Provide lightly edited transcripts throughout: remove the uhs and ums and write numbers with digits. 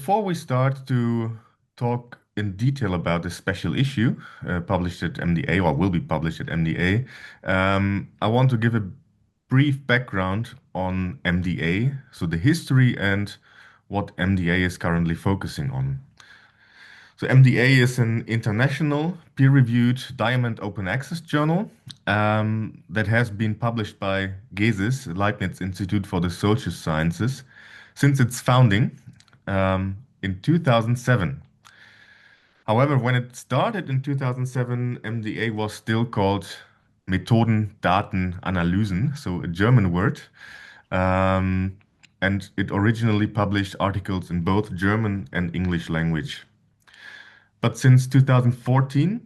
Before we start to talk in detail about this special issue published at MDA, or will be published at MDA, I want to give a brief background on MDA, so the history and what MDA is currently focusing on. So MDA is an international peer-reviewed Diamond open access journal that has been published by GESIS, Leibniz Institute for the Social Sciences, since its founding in 2007. However, when it started in 2007, MDA was still called Methoden, Daten, Analysen, so a German word. Um, and it originally published articles in both German and English language. But since 2014,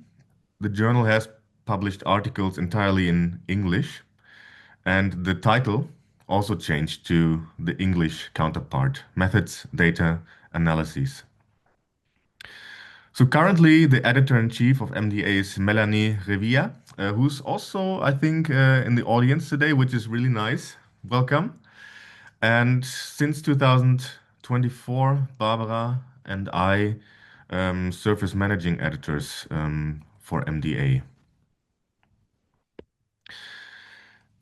the journal has published articles entirely in English, and the title also changed to the English counterpart, Methods, Data, Analyses. So currently, the editor-in-chief of MDA is Melanie Revilla, who's also, I think, in the audience today, which is really nice. Welcome. And since 2024, Barbara and I serve as managing editors for MDA.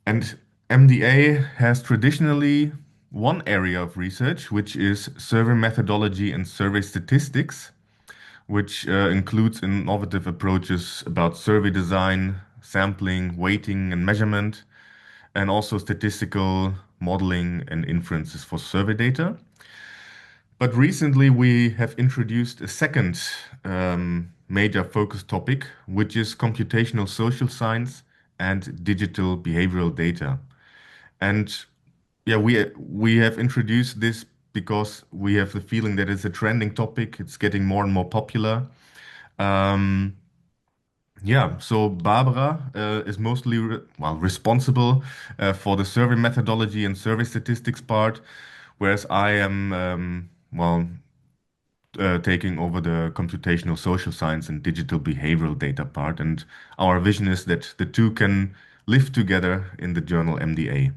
And MDA has traditionally one area of research, which is survey methodology and survey statistics, which includes innovative approaches about survey design, sampling, weighting, and measurement, and also statistical modeling and inferences for survey data. But recently, we have introduced a second major focus topic, which is computational social science and digital behavioral data. And yeah, we have introduced this because we have the feeling that it's a trending topic. It's getting more and more popular. Um, yeah, so Barbara is mostly responsible for the survey methodology and survey statistics part, whereas I am taking over the computational social science and digital behavioral data part. And our vision is that the two can live together in the journal MDA.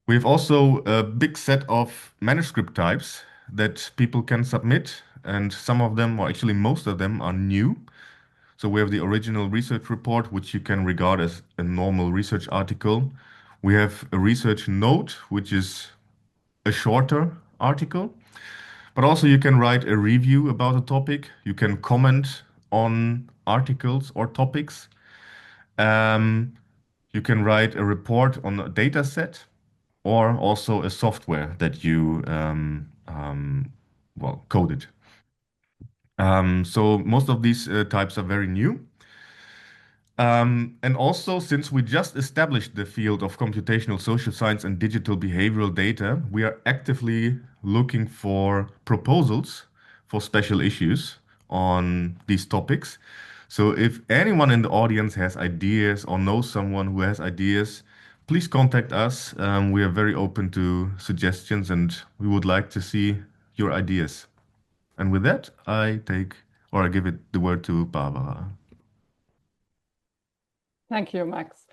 We have also a big set of manuscript types that people can submit, and some of them, or actually most of them, are new. So we have the original research report, which you can regard as a normal research article. We have a research note, which is a shorter article, but also you can write a review about a topic. You can comment on articles or topics. Um, you can write a report on a data set or also a software that you coded. So most of these types are very new. And also, since we just established the field of computational social science and digital behavioral data, we are actively looking for proposals for special issues on these topics. So if anyone in the audience has ideas or knows someone who has ideas, please contact us. We are very open to suggestions and we would like to see your ideas. And with that, I give it the word to Barbara. Thank you, Max.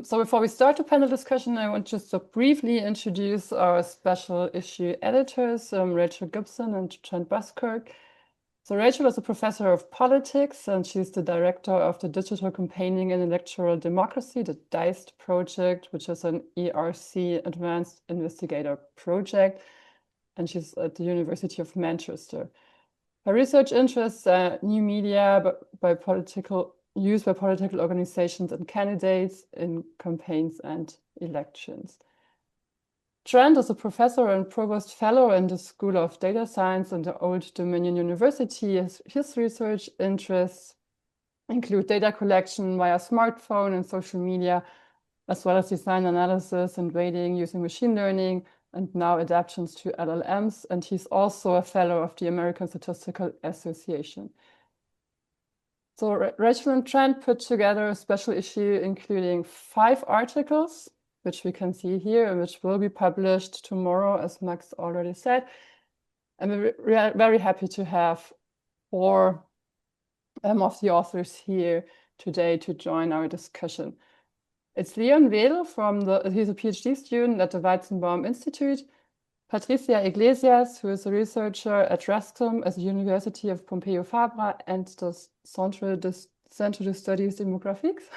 So before we start the panel discussion, I want just to briefly introduce our special issue editors, Rachel Gibson and Trent Buskirk. So Rachel is a professor of politics, and she's the director of the Digital Campaigning in Electoral Democracy, the DICE project, which is an ERC Advanced Investigator project, and she's at the University of Manchester. Her research interests new media used by political organizations and candidates in campaigns and elections. Trent is a professor and provost fellow in the School of Data Science in the Old Dominion University. His research interests include data collection via smartphone and social media, as well as design analysis and weighting using machine learning, and now adaptations to LLMs. And he's also a fellow of the American Statistical Association. So Rachel and Trent put together a special issue including 5 articles, which we can see here, and which will be published tomorrow, as Max already said. And we're very happy to have 4 of the authors here today to join our discussion. It's Leon Wedel he's a PhD student at the Weizenbaum Institute, Patricia Iglesias, who is a researcher at RESCOM at the University of Pompeu Fabra and the Centre de Studies Demographiques.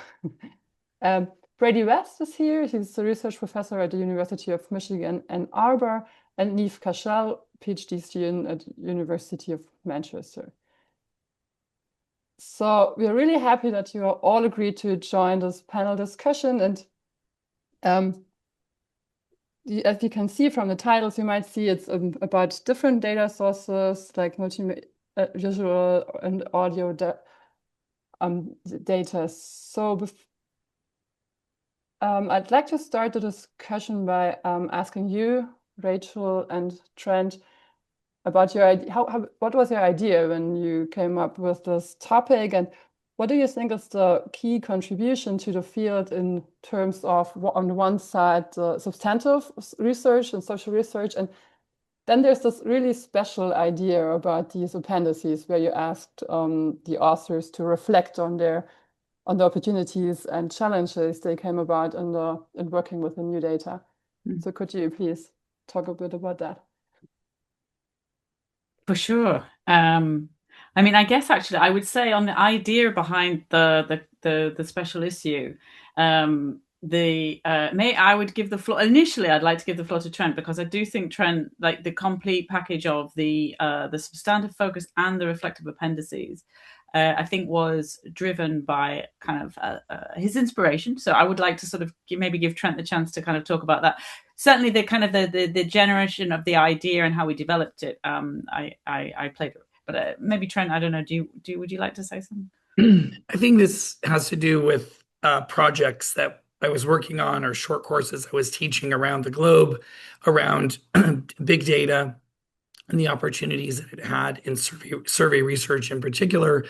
Brady West is here. He's a research professor at the University of Michigan, Ann Arbor, and Neve Cashel, PhD student at the University of Manchester. So we're really happy that you all agreed to join this panel discussion. And as you can see from the titles, you might see it's about different data sources like visual and audio data. So I'd like to start the discussion by asking you, Rachel and Trent, about your idea. What was your idea when you came up with this topic, and what do you think is the key contribution to the field in terms of, on the one side, the substantive research and social research, and then there's this really special idea about these appendices where you asked the authors to reflect on the opportunities and challenges they came about in working with the new data. So could you please talk a bit about that? For sure. I mean, I guess actually I would say on the idea behind the special issue, I would give the floor initially. I'd like to give the floor to Trent, because I do think Trent, like the complete package of the substantive focus and the reflective appendices, I think was driven by kind of his inspiration. So I would like to sort of maybe give Trent the chance to kind of talk about that. Certainly the kind of the generation of the idea and how we developed it. I played it, but maybe Trent, I don't know. Would you like to say something? I think this has to do with projects that I was working on, or short courses I was teaching around the globe around big data and the opportunities that it had in survey research in particular.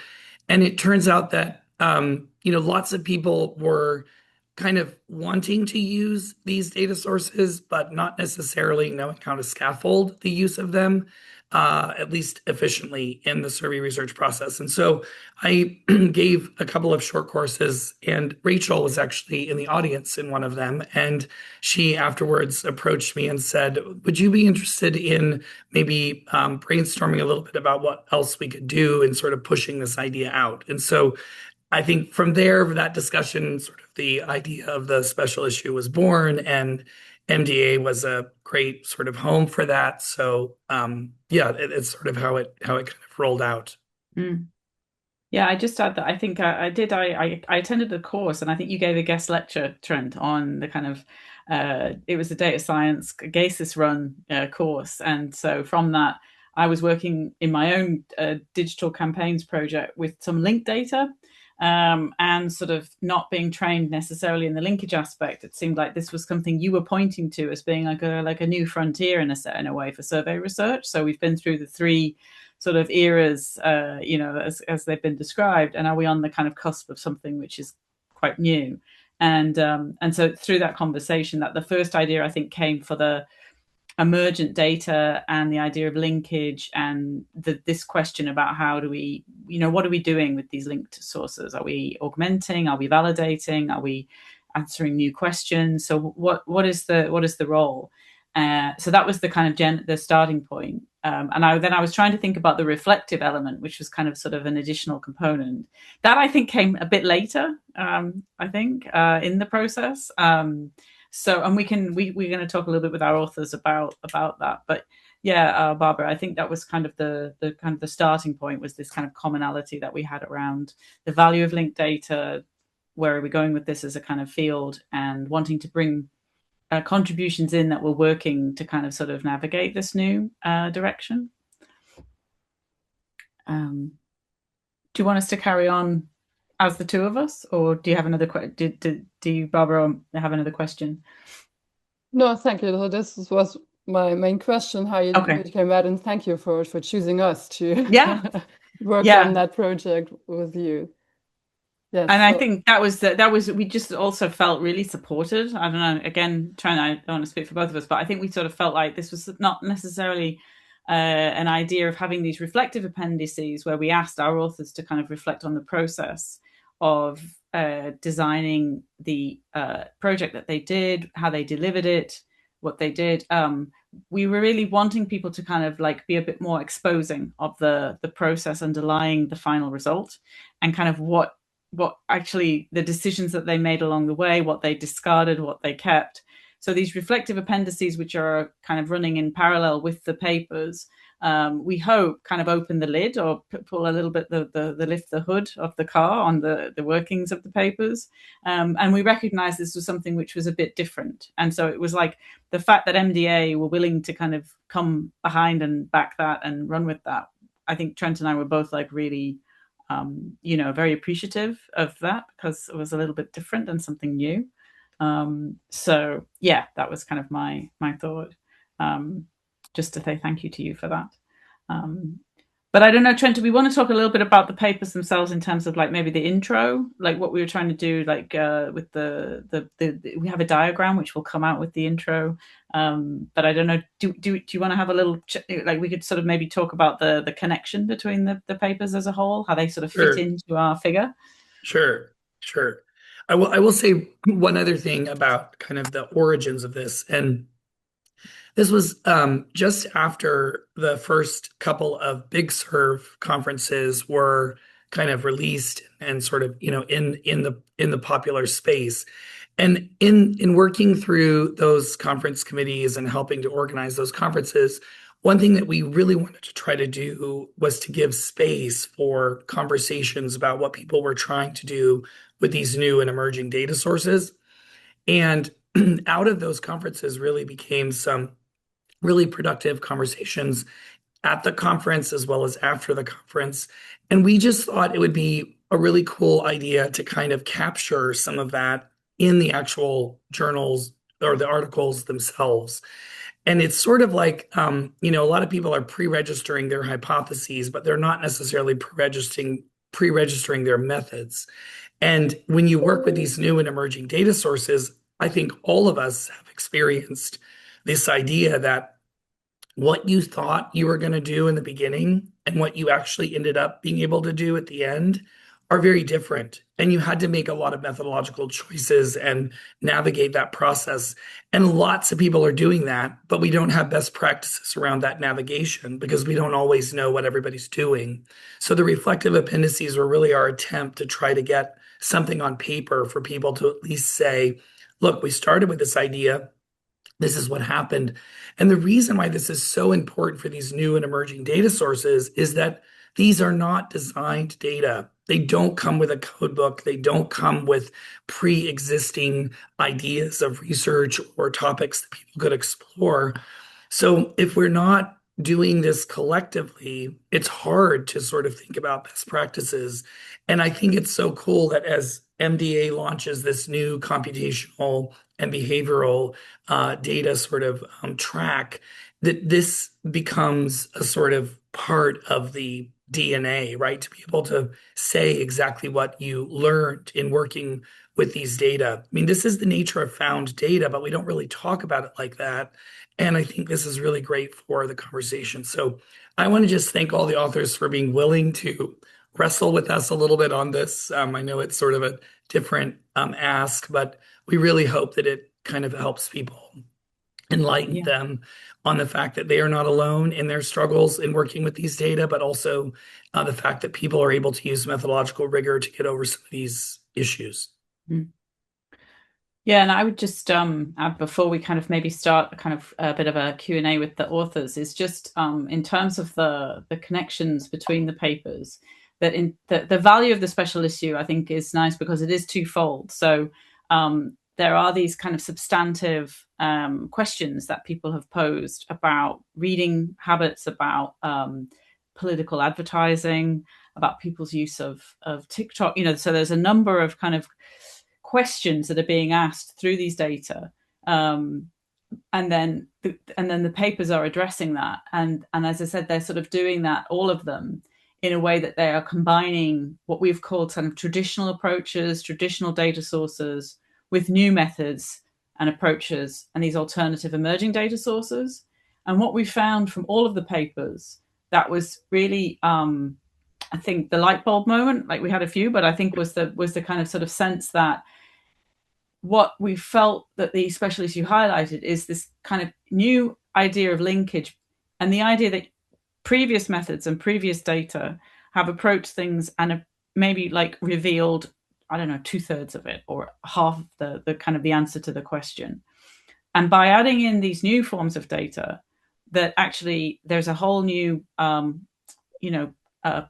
And it turns out that lots of people were kind of wanting to use these data sources, but not necessarily knowing how to scaffold the use of them, at least efficiently in the survey research process. And so I gave a couple of short courses, and Rachel was actually in the audience in one of them. And she afterwards approached me and said, would you be interested in maybe brainstorming a little bit about what else we could do and sort of pushing this idea out? And so I think from there, that discussion, sort of the idea of the special issue was born, and MDA was a great sort of home for that. So it's sort of how it kind of rolled out. Yeah, I just add that I think I attended a course, and I think you gave a guest lecture, Trent, on the kind of it was a data science GASIS run course, and so from that I was working in my own digital campaigns project with some linked data. And sort of not being trained necessarily in the linkage aspect, it seemed like this was something you were pointing to as being like a new frontier in a way for survey research. So we've been through the three sort of eras, as they've been described, and are we on the kind of cusp of something which is quite new? And so through that conversation, that the first idea I think came for the emergent data and the idea of linkage, and this question about how do we, what are we doing with these linked sources? Are we augmenting? Are we validating? Are we answering new questions? So what is the role? So that was the kind of the starting point. And I was trying to think about the reflective element, which was kind of sort of an additional component that I think came a bit later. I think in the process. So, and we're going to talk a little bit with our authors about that. But yeah, Barbara, I think that was kind of the starting point, was this kind of commonality that we had around the value of linked data. Where are we going with this as a kind of field, and wanting to bring contributions in that were working to kind of sort of navigate this new direction. Do you want us to carry on as the two of us, or do you have another question? Do you, Barbara, have another question? No, thank you. So this was my main question, how you came out, and thank you for choosing us to work on that project with you. Yes, and I think that was we just also felt really supported. I don't know, again, I don't want to speak for both of us, but I think we sort of felt like this was not necessarily an idea of having these reflective appendices where we asked our authors to kind of reflect on the process of designing the project that they did, how they delivered it, what they did, we were really wanting people to kind of like be a bit more exposing of the process underlying the final result, and kind of what actually the decisions that they made along the way, what they discarded, what they kept. So these reflective appendices, which are kind of running in parallel with the papers, we hope kind of open the lid or pull a little bit the lift the hood of the car on the workings of the papers. And we recognized this was something which was a bit different. And so it was like the fact that MDA were willing to kind of come behind and back that and run with that. I think Trent and I were both like really, very appreciative of that, because it was a little bit different and something new. So yeah, that was kind of my thought. Just to say thank you to you for that. But I don't know, Trent, do we want to talk a little bit about the papers themselves in terms of like maybe the intro, like what we were trying to do, like with the we have a diagram which will come out with the intro. But I don't know, do you want to have a little, like we could sort of maybe talk about the connection between the papers as a whole, how they sort of fit into our figure? Sure. I will say one other thing about kind of the origins of this. And this was just after the first couple of Big Serve conferences were kind of released and sort of, in the popular space. And in working through those conference committees and helping to organize those conferences, one thing that we really wanted to try to do was to give space for conversations about what people were trying to do with these new and emerging data sources. And out of those conferences really became some really productive conversations at the conference as well as after the conference. And we just thought it would be a really cool idea to kind of capture some of that in the actual journals or the articles themselves. And it's sort of like, a lot of people are pre-registering their hypotheses, but they're not necessarily pre-registering their methods. And when you work with these new and emerging data sources, I think all of us have experienced this idea that what you thought you were going to do in the beginning and what you actually ended up being able to do at the end are very different. And you had to make a lot of methodological choices and navigate that process. And lots of people are doing that, but we don't have best practices around that navigation because we don't always know what everybody's doing. So the reflective appendices were really our attempt to try to get something on paper for people to at least say, look, we started with this idea. This is what happened. And the reason why this is so important for these new and emerging data sources is that these are not designed data. They don't come with a code book. They don't come with pre-existing ideas of research or topics that people could explore. So if we're not doing this collectively, it's hard to sort of think about best practices. And I think it's so cool that as MDA launches this new computational and behavioral data sort of track, that this becomes a sort of part of the DNA, right? To be able to say exactly what you learned in working with these data. I mean, this is the nature of found data, but we don't really talk about it like that. And I think this is really great for the conversation. So I want to just thank all the authors for being willing to wrestle with us a little bit on this. I know it's sort of a different ask, but we really hope that it kind of helps people, enlighten them on the fact that they are not alone in their struggles in working with these data, but also the fact that people are able to use methodological rigor to get over some of these issues. Yeah, and I would just add before we kind of maybe start a kind of a bit of a Q&A with the authors is just in terms of the connections between the papers, that in the value of the special issue, I think, is nice because it is twofold. So there are these kind of substantive questions that people have posed about reading habits, about political advertising, about people's use of TikTok. So there's a number of kind of questions that are being asked through these data, and then the papers are addressing that. And as I said, they're sort of doing that, all of them, in a way that they are combining what we've called kind of traditional approaches, traditional data sources, with new methods and approaches and these alternative emerging data sources. And what we found from all of the papers, that was really, I think, the light bulb moment. Like we had a few, but I think was the kind of sort of sense that what we felt that the specialist you highlighted is this kind of new idea of linkage, and the idea that previous methods and previous data have approached things and have maybe like revealed, I don't know, 2/3 of it or half the kind of the answer to the question. And by adding in these new forms of data, that actually there's a whole new,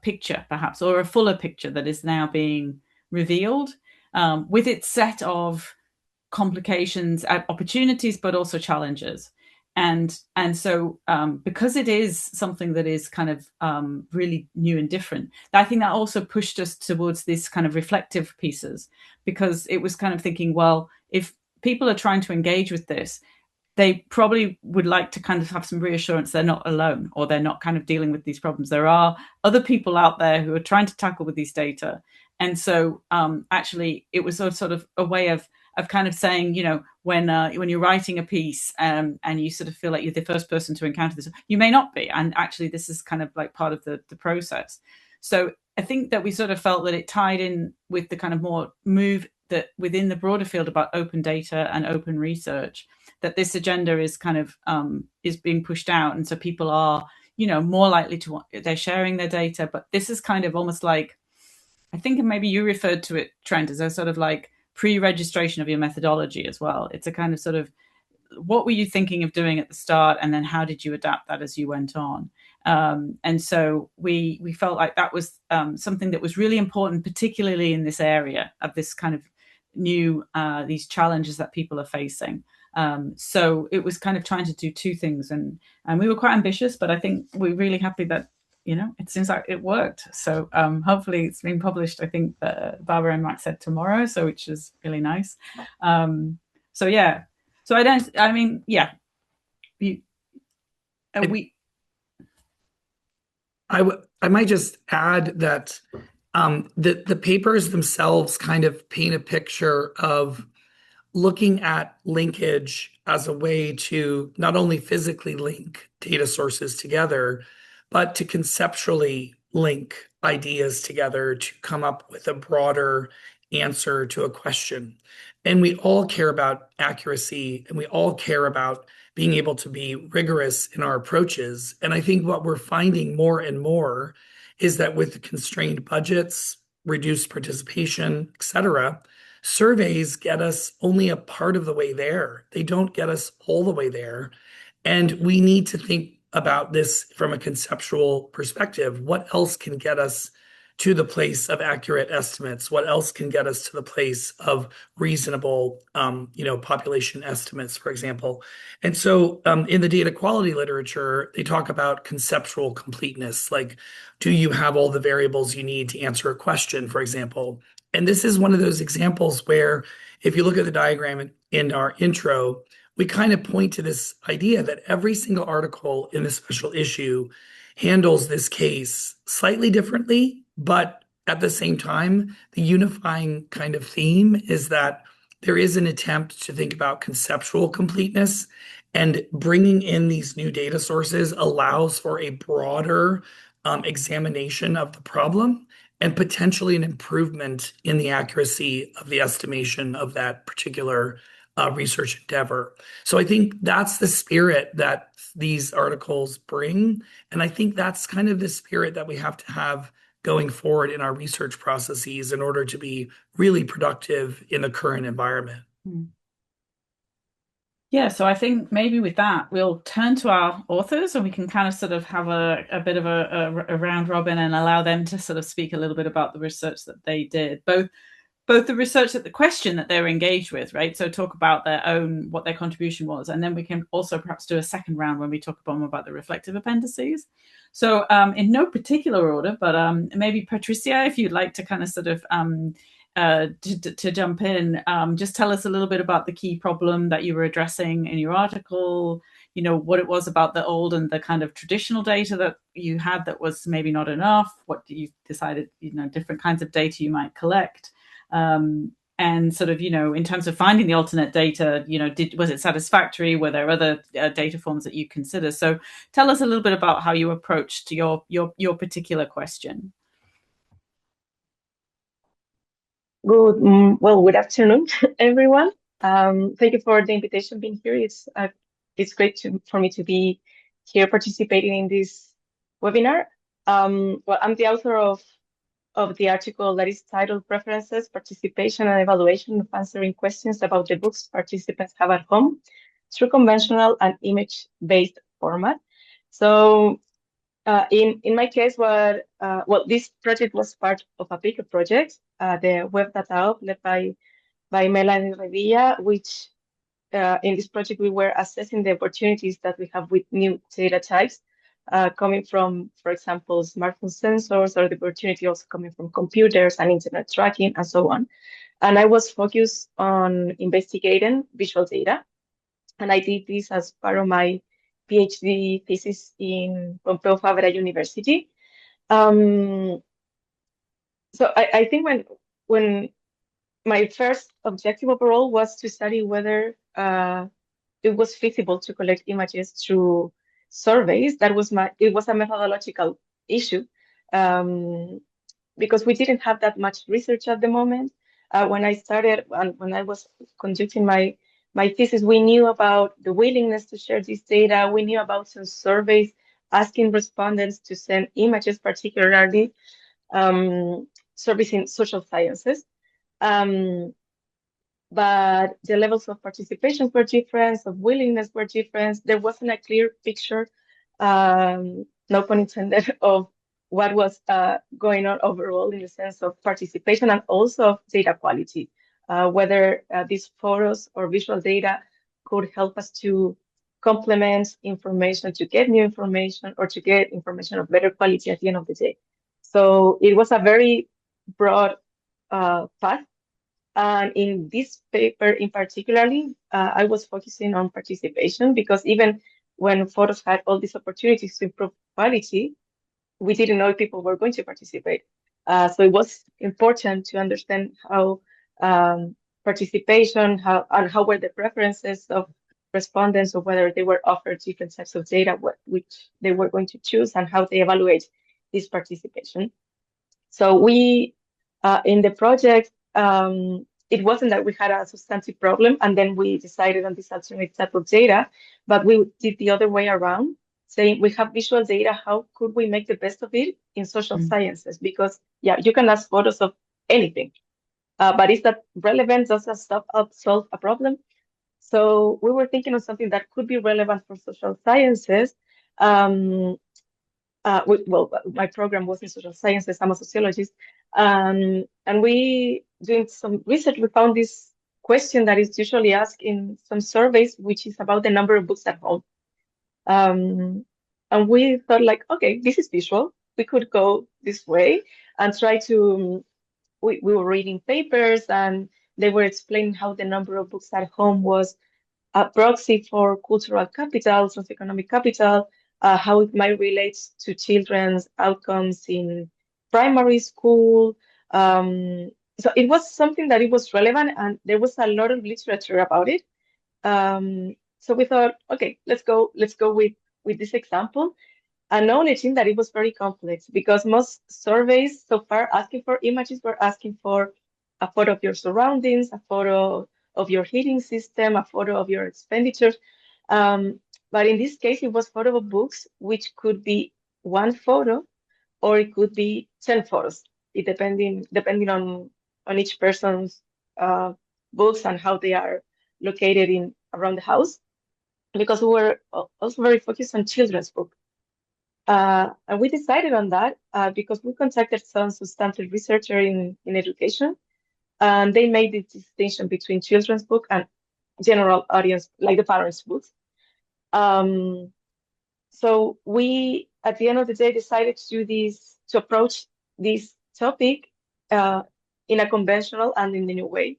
picture perhaps, or a fuller picture that is now being revealed, with its set of complications, opportunities, but also challenges. And so because it is something that is kind of really new and different, I think that also pushed us towards this kind of reflective pieces, because it was kind of thinking, well, if people are trying to engage with this, they probably would like to kind of have some reassurance they're not alone, or they're not kind of dealing with these problems. There are other people out there who are trying to tackle with these data. And so actually it was sort of a way of kind of saying, when you're writing a piece and you sort of feel like you're the first person to encounter this, you may not be. And actually this is kind of like part of the process. So I think that we sort of felt that it tied in with the kind of more move that within the broader field about open data and open research, that this agenda is kind of is being pushed out. And so people are, more likely to, they're sharing their data. But this is kind of almost like, I think maybe you referred to it, Trent, as a sort of like pre-registration of your methodology as well. It's a kind of sort of, what were you thinking of doing at the start, and then how did you adapt that as you went on? And so we felt like that was something that was really important, particularly in this area of this kind of new, these challenges that people are facing. So it was kind of trying to do two things, and we were quite ambitious, but I think we're really happy that, it seems like it worked. So hopefully it's being published, I think Barbara and Max said tomorrow, so which is really nice. So yeah, so I might just add that the papers themselves kind of paint a picture of looking at linkage as a way to not only physically link data sources together, but to conceptually link ideas together to come up with a broader answer to a question. And we all care about accuracy, and we all care about being able to be rigorous in our approaches. And I think what we're finding more and more is that with constrained budgets, reduced participation, et cetera, surveys get us only a part of the way there. They don't get us all the way there. And we need to think about this from a conceptual perspective. What else can get us to the place of accurate estimates? What else can get us to the place of reasonable, population estimates, for example? And so in the data quality literature, they talk about conceptual completeness. Like, do you have all the variables you need to answer a question, for example? And this is one of those examples where, if you look at the diagram in our intro, we kind of point to this idea that every single article in the special issue handles this case slightly differently, but at the same time, the unifying kind of theme is that there is an attempt to think about conceptual completeness, and bringing in these new data sources allows for a broader examination of the problem and potentially an improvement in the accuracy of the estimation of that particular research endeavor. So I think that's the spirit that these articles bring. And I think that's kind of the spirit that we have to have going forward in our research processes in order to be really productive in the current environment. Yeah, so I think maybe with that, we'll turn to our authors, and we can kind of sort of have a bit of a round robin and allow them to sort of speak a little bit about the research that they did, both the research that the question that they were engaged with, right? So talk about their own, what their contribution was. And then we can also perhaps do a second round when we talk about the reflective appendices. So in no particular order, but maybe Patricia, if you'd like to kind of sort of to jump in, just tell us a little bit about the key problem that you were addressing in your article, what it was about the old and the kind of traditional data that you had that was maybe not enough, what you decided, different kinds of data you might collect. And sort of, in terms of finding the alternate data, was it satisfactory? Were there other data forms that you consider? So tell us a little bit about how you approached your particular question. Good afternoon, everyone. Thank you for the invitation being here. It's great for me to be here participating in this webinar. Well, I'm the author of the article that is titled Preferences, Participation and Evaluation of Answering Questions about the Books Participants Have at Home through Conventional and Image-Based Format. So in my case, this project was part of a bigger project, the Web Data Hub, led by Melanie Revilla, which in this project we were assessing the opportunities that we have with new data types coming from, for example, smartphone sensors, or the opportunity also coming from computers and internet tracking and so on. And I was focused on investigating visual data. And I did this as part of my PhD thesis in Pompeu Fabra University. So I think when my first objective overall was to study whether it was feasible to collect images through surveys. It was a methodological issue because we didn't have that much research at the moment. When I started and when I was conducting my thesis, we knew about the willingness to share this data. We knew about some surveys asking respondents to send images, particularly surveys in social sciences. But the levels of participation were different, of willingness were different. There wasn't a clear picture, no pun intended, of what was going on overall in the sense of participation and also of data quality, whether these photos or visual data could help us to complement information, to get new information, or to get information of better quality at the end of the day. So it was a very broad path. And in this paper in particularly, I was focusing on participation because even when photos had all these opportunities to improve quality, we didn't know if people were going to participate. So it was important to understand how participation, how were the preferences of respondents, or whether they were offered different types of data, which they were going to choose, and how they evaluate this participation. So we, in the project, it wasn't that we had a substantive problem and then we decided on this alternate type of data, but we did the other way around, saying we have visual data, how could we make the best of it in social sciences? Because, yeah, you can ask photos of anything, but is that relevant? Does that solve a problem? So we were thinking of something that could be relevant for social sciences. My program was in social sciences. I'm a sociologist. And we, doing some research, we found this question that is usually asked in some surveys, which is about the number of books at home. And we thought, like, okay, this is visual. We could go this way and try to, we were reading papers and they were explaining how the number of books at home was a proxy for cultural capital, socioeconomic capital, how it might relate to children's outcomes in primary school. So it was something that it was relevant, and there was a lot of literature about it. So we thought, okay, let's go with this example, acknowledging that it was very complex because most surveys so far asking for images were asking for a photo of your surroundings, a photo of your heating system, a photo of your expenditures. But in this case, it was photo of books, which could be one photo, or it could be 10 photos, depending on each person's books and how they are located around the house. Because we were also very focused on children's books. And we decided on that because we contacted some substantive researcher in education, and they made the distinction between children's book and general audience, like the parents' books. So we, at the end of the day, decided to approach this topic in a conventional and in a new way.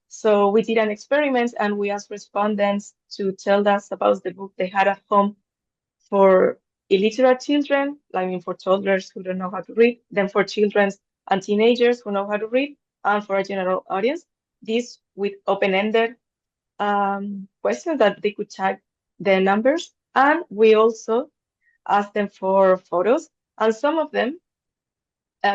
So we did an experiment and we asked respondents to tell us about the book they had at home for illiterate children, for toddlers who don't know how to read, then for children and teenagers who know how to read, and for a general audience. This with open-ended questions that they could type their numbers. And we also asked them for photos, and some of them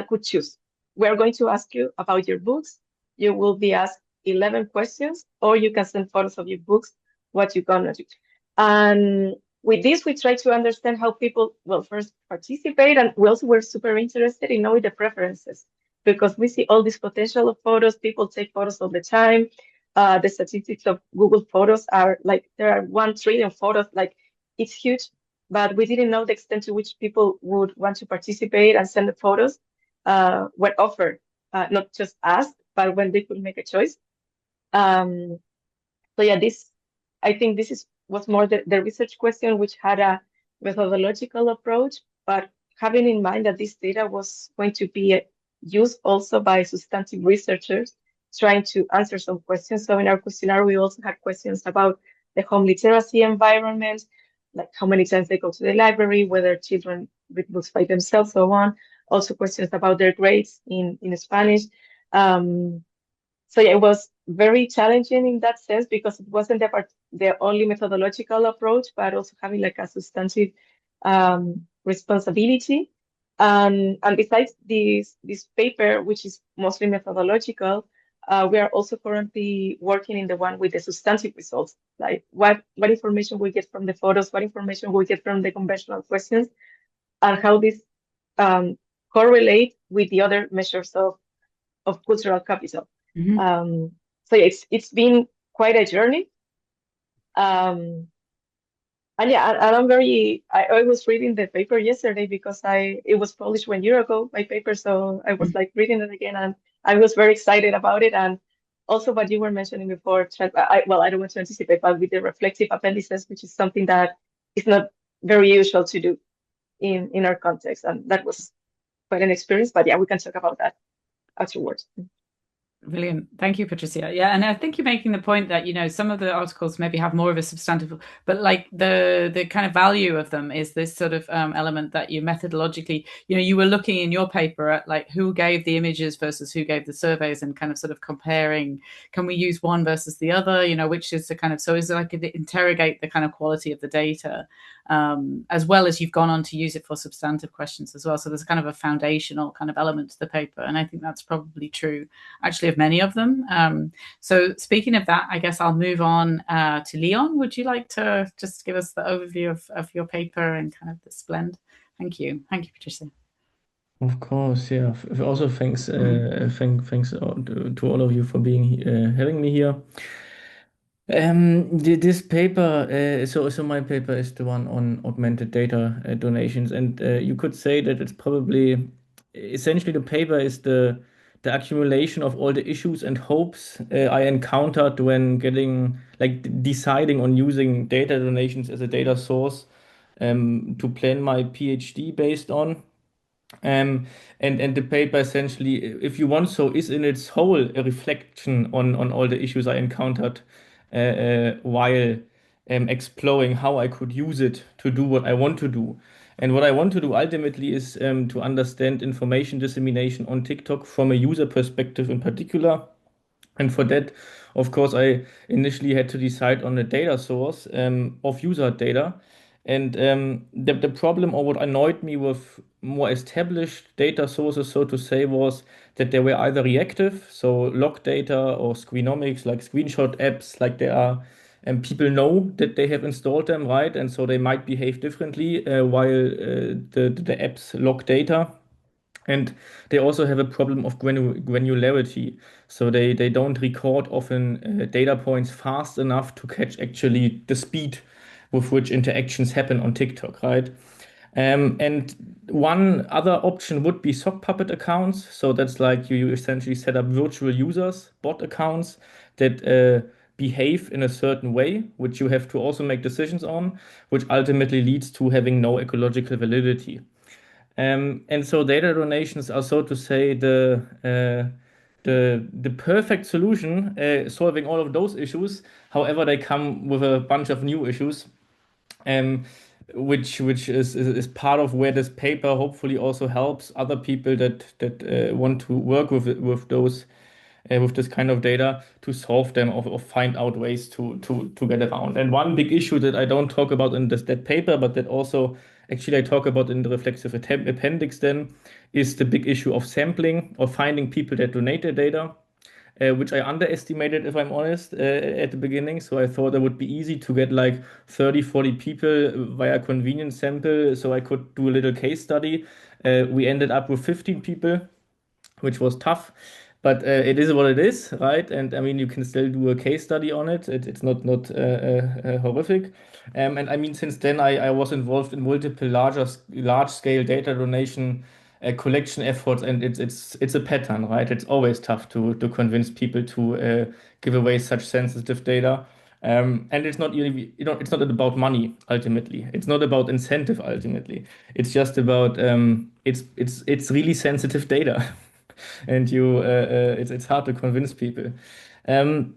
could choose. We're going to ask you about your books, you will be asked 11 questions, or you can send photos of your books, what you're gonna do. And with this, we try to understand how people will first participate, and we also were super interested in knowing the preferences, because we see all this potential of photos. People take photos all the time. The statistics of Google Photos are like, there are 1 trillion photos, like it's huge, but we didn't know the extent to which people would want to participate and send the photos when offered, not just asked, but when they could make a choice. So yeah, I think this was more the research question, which had a methodological approach, but having in mind that this data was going to be used also by substantive researchers trying to answer some questions. So in our questionnaire, we also had questions about the home literacy environment, like how many times they go to the library, whether children read books by themselves, so on. Also questions about their grades in Spanish. So yeah, it was very challenging in that sense, because it wasn't the only methodological approach, but also having like a substantive responsibility. And besides this paper, which is mostly methodological, we are also currently working in the one with the substantive results, like what information we get from the photos, what information we get from the conventional questions, and how this correlate with the other measures of cultural capital. So yeah, it's been quite a journey. And yeah, and I was reading the paper yesterday because it was published 1 year ago, my paper. So I was like reading it again, and I was very excited about it. And also what you were mentioning before, well, I don't want to anticipate, but with the reflective appendices, which is something that is not very usual to do in our context. And that was quite an experience, but yeah, we can talk about that afterwards. Brilliant. Thank you, Patricia. Yeah, and I think you're making the point that, some of the articles maybe have more of a substantive, but like the kind of value of them is this sort of element that you methodologically, you were looking in your paper at like who gave the images versus who gave the surveys, and kind of sort of comparing, can we use one versus the other, which is the kind of, so is it like interrogate the kind of quality of the data, as well as you've gone on to use it for substantive questions as well. So there's kind of a foundational kind of element to the paper. And I think that's probably true actually of many of them. So speaking of that, I guess I'll move on to Leon. Would you like to just give us the overview of your paper and kind of this blend? Thank you. Thank you, Patricia. Of course, yeah. Also, thanks to all of you for having me here. This paper, so my paper is the one on augmented data donations, and you could say that it's probably essentially the paper is the accumulation of all the issues and hopes I encountered when deciding on using data donations as a data source to plan my PhD based on. And the paper essentially, if you want so, is in its whole a reflection on all the issues I encountered while exploring how I could use it to do what I want to do. And what I want to do ultimately is to understand information dissemination on TikTok from a user perspective in particular. And for that, of course, I initially had to decide on a data source of user data. And the problem, or what annoyed me with more established data sources, so to say, was that they were either reactive, so log data, or screenomics, like screenshot apps, like they are, and people know that they have installed them, right? And so they might behave differently while the apps log data. And they also have a problem of granularity. So they don't record often data points fast enough to catch actually the speed with which interactions happen on TikTok, right? And one other option would be sock puppet accounts. So that's like you essentially set up virtual users, bot accounts that behave in a certain way, which you have to also make decisions on, which ultimately leads to having no ecological validity. And so data donations are, so to say, the perfect solution solving all of those issues. However, they come with a bunch of new issues, which is part of where this paper hopefully also helps other people that want to work with those with this kind of data to solve them, or find out ways to get around. And one big issue that I don't talk about in that paper, but that also actually I talk about in the reflexive appendix then, is the big issue of sampling or finding people that donate their data. which I underestimated, if I'm honest, at the beginning. So I thought it would be easy to get like 30, 40 people via convenience sample so I could do a little case study. We ended up with 15 people, which was tough. But it is what it is, right? And I mean, you can still do a case study on it. It's not horrific. And I mean, since then, I was involved in multiple large scale data donation collection efforts, and it's a pattern, right? It's always tough to convince people to give away such sensitive data. And it's not really, it's not about money ultimately. It's not about incentive ultimately. It's just about it's really sensitive data. And it's hard to convince people. Um,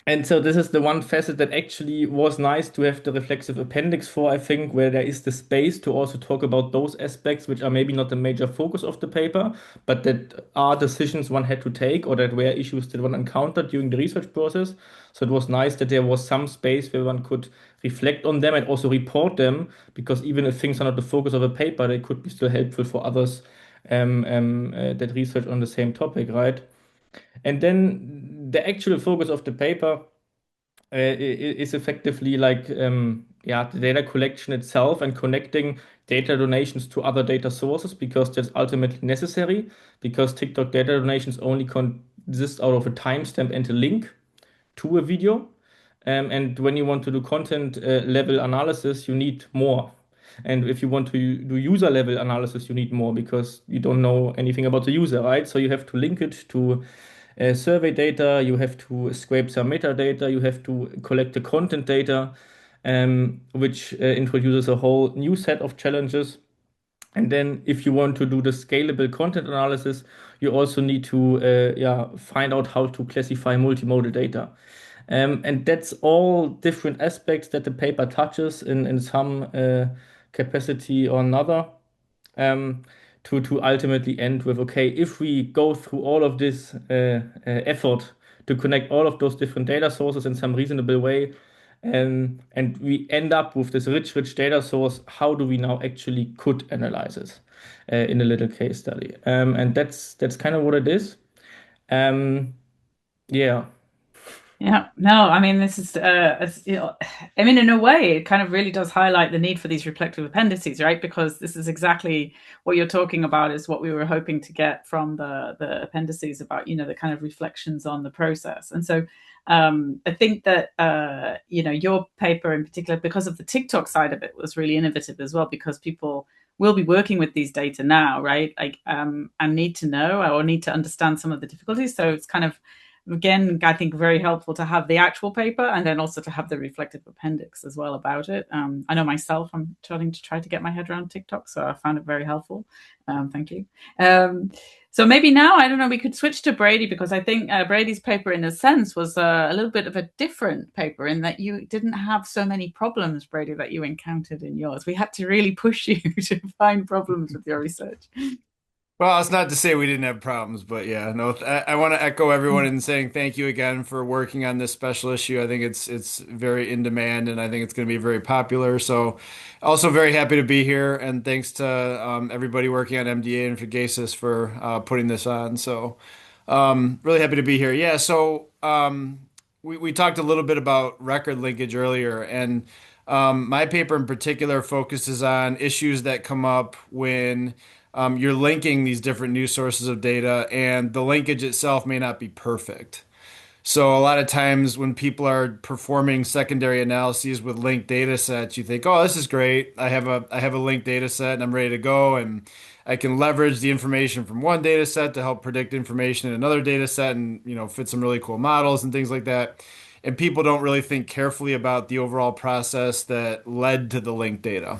and so this is the one facet that actually was nice to have the reflexive appendix for, I think, where there is the space to also talk about those aspects which are maybe not the major focus of the paper, but that are decisions one had to take or that were issues that one encountered during the research process. So it was nice that there was some space where one could reflect on them and also report them, because even if things are not the focus of a paper, they could be still helpful for others that research on the same topic, right? And then the actual focus of the paper is effectively like yeah, the data collection itself and connecting data donations to other data sources, because that's ultimately necessary, because TikTok data donations only consist out of a timestamp and a link to a video. And when you want to do content level analysis, you need more. And if you want to do user level analysis, you need more because you don't know anything about the user, right? So you have to link it to survey data, you have to scrape some metadata, you have to collect the content data, which introduces a whole new set of challenges. And then if you want to do the scalable content analysis, you also need to yeah, find out how to classify multimodal data. And that's all different aspects that the paper touches in some capacity or another, um, to ultimately end with, okay, if we go through all of this effort to connect all of those different data sources in some reasonable way, and we end up with this rich data source, how do we now actually could analyze it in a little case study? And that's kind of what it is. Yeah. Yeah, no, I mean, this is, I mean, in a way, it kind of really does highlight the need for these reflective appendices, right? Because this is exactly what you're talking about, is what we were hoping to get from the appendices about, the kind of reflections on the process. And so I think that, your paper in particular, because of the TikTok side of it, was really innovative as well, because people will be working with these data now, right? Like, and need to know or need to understand some of the difficulties. So it's kind of, again, I think very helpful to have the actual paper and then also to have the reflective appendix as well about it. I know myself, I'm try to get my head around TikTok, so I found it very helpful. Thank you. So maybe now, I don't know, we could switch to Brady, because I think Brady's paper, in a sense, was a little bit of a different paper in that you didn't have so many problems, Brady, that you encountered in yours. We had to really push you to find problems with your research. Well, it's not to say we didn't have problems, but yeah, no, I want to echo everyone in saying thank you again for working on this special issue. I think it's very in demand, and I think it's going to be very popular. So, also very happy to be here, and thanks to everybody working on MDA and Fugasis for putting this on. So, really happy to be here. Yeah, so we talked a little bit about record linkage earlier, and my paper in particular focuses on issues that come up when you're linking these different news sources of data, and the linkage itself may not be perfect. So a lot of times when people are performing secondary analyses with linked data sets, you think, "Oh, this is great. I have a linked data set and I'm ready to go, and I can leverage the information from one data set to help predict information in another data set, and fit some really cool models and things like that." And people don't really think carefully about the overall process that led to the linked data.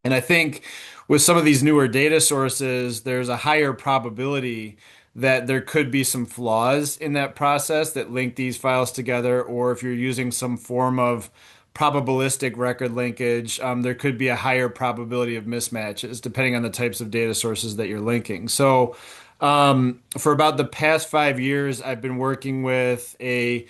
And I think with some of these newer data sources, there's a higher probability that there could be some flaws in that process that link these files together, or if you're using some form of probabilistic record linkage, there could be a higher probability of mismatches depending on the types of data sources that you're linking. So, for about the past 5 years, I've been working with a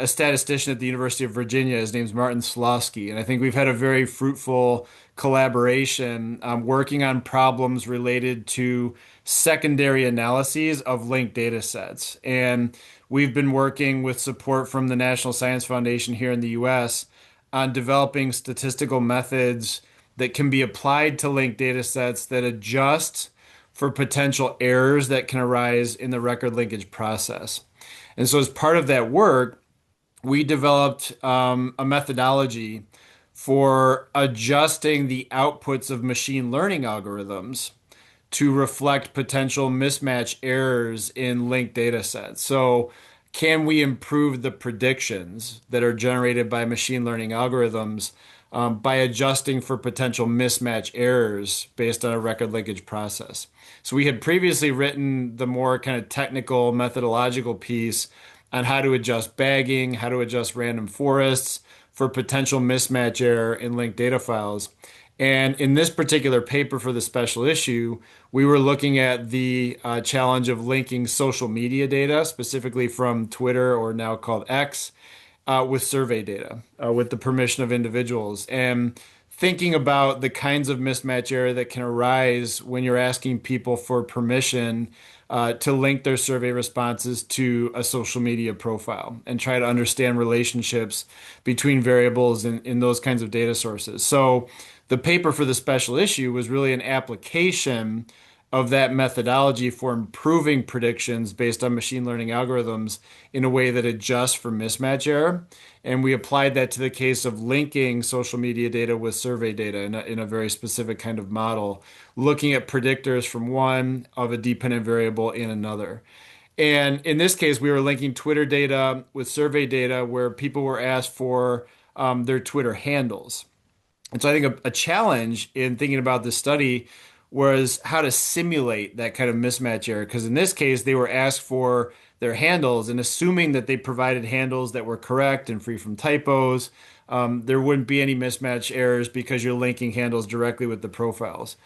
statistician at the University of Virginia. His name's Martin Slosky, and I think we've had a very fruitful collaboration, working on problems related to secondary analyses of linked data sets. And we've been working with support from the National Science Foundation here in the US on developing statistical methods that can be applied to linked data sets that adjust for potential errors that can arise in the record linkage process. And so, as part of that work, we developed a methodology for adjusting the outputs of machine learning algorithms to reflect potential mismatch errors in linked data sets. So, can we improve the predictions that are generated by machine learning algorithms by adjusting for potential mismatch errors based on a record linkage process? So, we had previously written the more kind of technical methodological piece on how to adjust bagging, how to adjust random forests for potential mismatch error in linked data files. And in this particular paper for the special issue, we were looking at the challenge of linking social media data, specifically from Twitter, or now called X, with survey data, with the permission of individuals. And thinking about the kinds of mismatch error that can arise when you're asking people for permission to link their survey responses to a social media profile and try to understand relationships between variables in those kinds of data sources. So the paper for the special issue was really an application of that methodology for improving predictions based on machine learning algorithms in a way that adjusts for mismatch error. And we applied that to the case of linking social media data with survey data in a very specific kind of model, looking at predictors from one of a dependent variable in another. And in this case, we were linking Twitter data with survey data where people were asked for their Twitter handles. And so I think a challenge in thinking about this study was how to simulate that kind of mismatch error. Because in this case, they were asked for their handles, and assuming that they provided handles that were correct and free from typos, there wouldn't be any mismatch errors because you're linking handles directly with the profiles.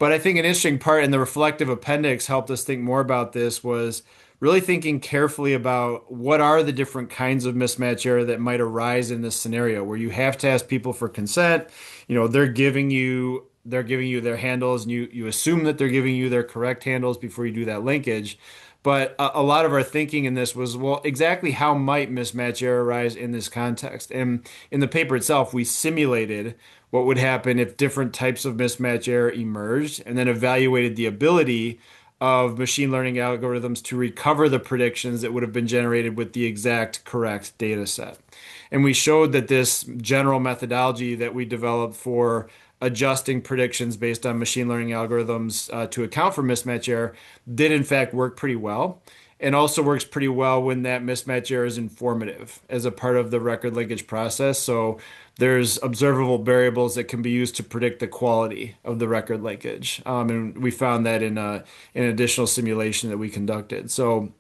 But I think an interesting part in the reflective appendix helped us think more about this was really thinking carefully about what are the different kinds of mismatch error that might arise in this scenario where you have to ask people for consent. They're giving you their handles, and you assume that they're giving you their correct handles before you do that linkage. But a lot of our thinking in this was, well, exactly how might mismatch error arise in this context? And in the paper itself, we simulated what would happen if different types of mismatch error emerged, and then evaluated the ability of machine learning algorithms to recover the predictions that would have been generated with the exact correct data set. And we showed that this general methodology that we developed for adjusting predictions based on machine learning algorithms to account for mismatch error did in fact work pretty well, and also works pretty well when that mismatch error is informative as a part of the record linkage process. So there's observable variables that can be used to predict the quality of the record linkage. And we found that in an additional simulation that we conducted. So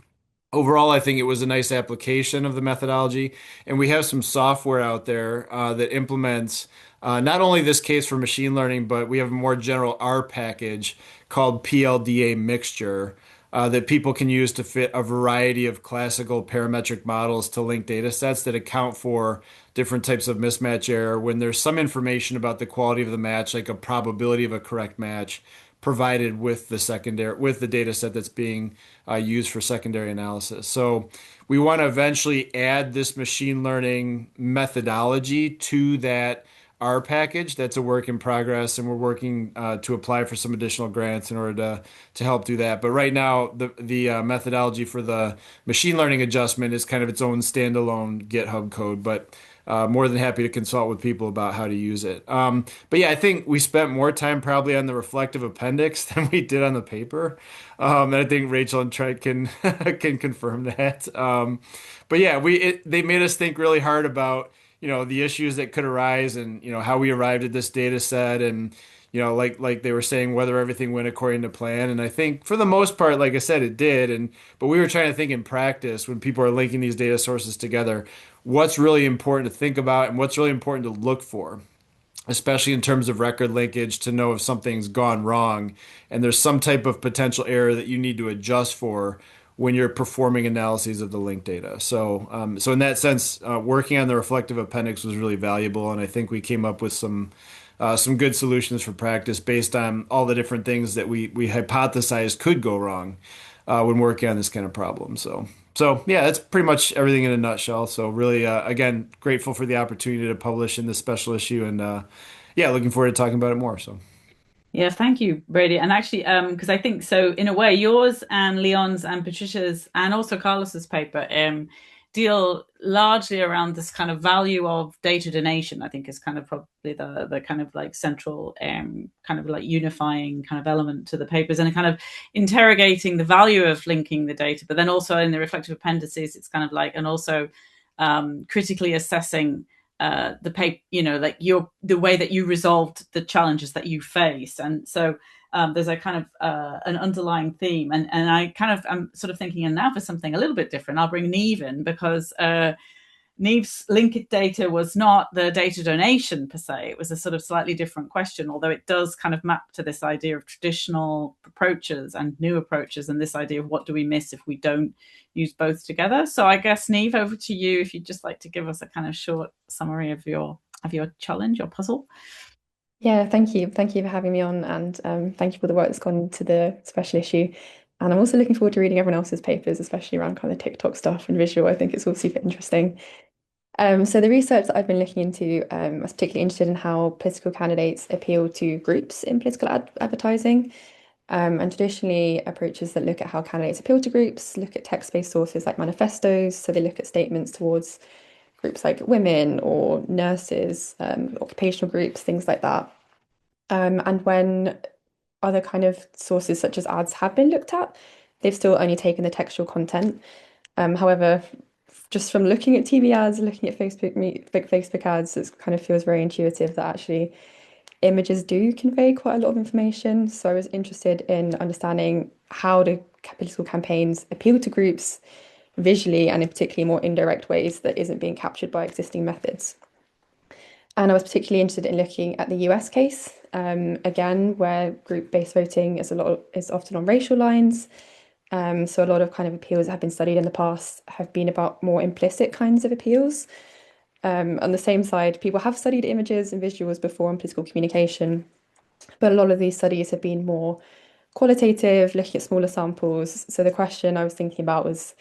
overall, I think it was a nice application of the methodology, and we have some software out there that implements not only this case for machine learning, but we have a more general R package called PLDA mixture that people can use to fit a variety of classical parametric models to link data sets that account for different types of mismatch error when there's some information about the quality of the match, like a probability of a correct match, provided with the data set that's being used for secondary analysis. So we want to eventually add this machine learning methodology to that R package. That's a work in progress, and we're working to apply for some additional grants in order to help do that. But right now, the methodology for the machine learning adjustment is kind of its own standalone GitHub code, but more than happy to consult with people about how to use it. But yeah, I think we spent more time probably on the reflective appendix than we did on the paper. And I think Rachel and Trent can can confirm that. But yeah, they made us think really hard about the issues that could arise, and how we arrived at this data set, and like they were saying, whether everything went according to plan. And I think for the most part, like I said, it did. But we were trying to think in practice when people are linking these data sources together, what's really important to think about and what's really important to look for, especially in terms of record linkage, to know if something's gone wrong and there's some type of potential error that you need to adjust for when you're performing analyses of the linked data. So in that sense, working on the reflective appendix was really valuable, and I think we came up with some some good solutions for practice based on all the different things that we hypothesized could go wrong when working on this kind of problem. So yeah, that's pretty much everything in a nutshell. So really, again, grateful for the opportunity to publish in this special issue, and yeah, looking forward to talking about it more. So. Yeah, thank you, Brady. And actually, because I think so, in a way, yours and Leon's and Patricia's and also Carlos's paper deal largely around this kind of value of data donation. I think is kind of probably the kind of like central kind of like unifying kind of element to the papers, and kind of interrogating the value of linking the data, but then also in the reflective appendices, it's kind of like, and also critically assessing the paper, like the way that you resolved the challenges that you face. And so there's a kind of an underlying theme, and I kind of am sort of thinking, and now for something a little bit different, I'll bring Neve in, because Neve's linked data was not the data donation per se. It was a sort of slightly different question, although it does kind of map to this idea of traditional approaches and new approaches, and this idea of what do we miss if we don't use both together. So I guess, Neve, over to you, if you'd just like to give us a kind of short summary of your challenge, your puzzle. Yeah, thank you. Thank you for having me on, and thank you for the work that's gone into the special issue. And I'm also looking forward to reading everyone else's papers, especially around kind of TikTok stuff and visual. I think it's all super interesting. So the research that I've been looking into, I was particularly interested in how political candidates appeal to groups in political advertising. And traditionally, approaches that look at how candidates appeal to groups look at text-based sources like manifestos. So they look at statements towards groups like women or nurses, occupational groups, things like that. And when other kind of sources such as ads have been looked at, they've still only taken the textual content. However, just from looking at TV ads, looking at Facebook ads, it kind of feels very intuitive that actually images do convey quite a lot of information. So I was interested in understanding how do political campaigns appeal to groups visually, and in particularly more indirect ways that isn't being captured by existing methods. And I was particularly interested in looking at the US case, again, where group-based voting is often on racial lines. So a lot of kind of appeals that have been studied in the past have been about more implicit kinds of appeals. On the same side, people have studied images and visuals before in political communication, but a lot of these studies have been more qualitative, looking at smaller samples. So the question I was thinking about was,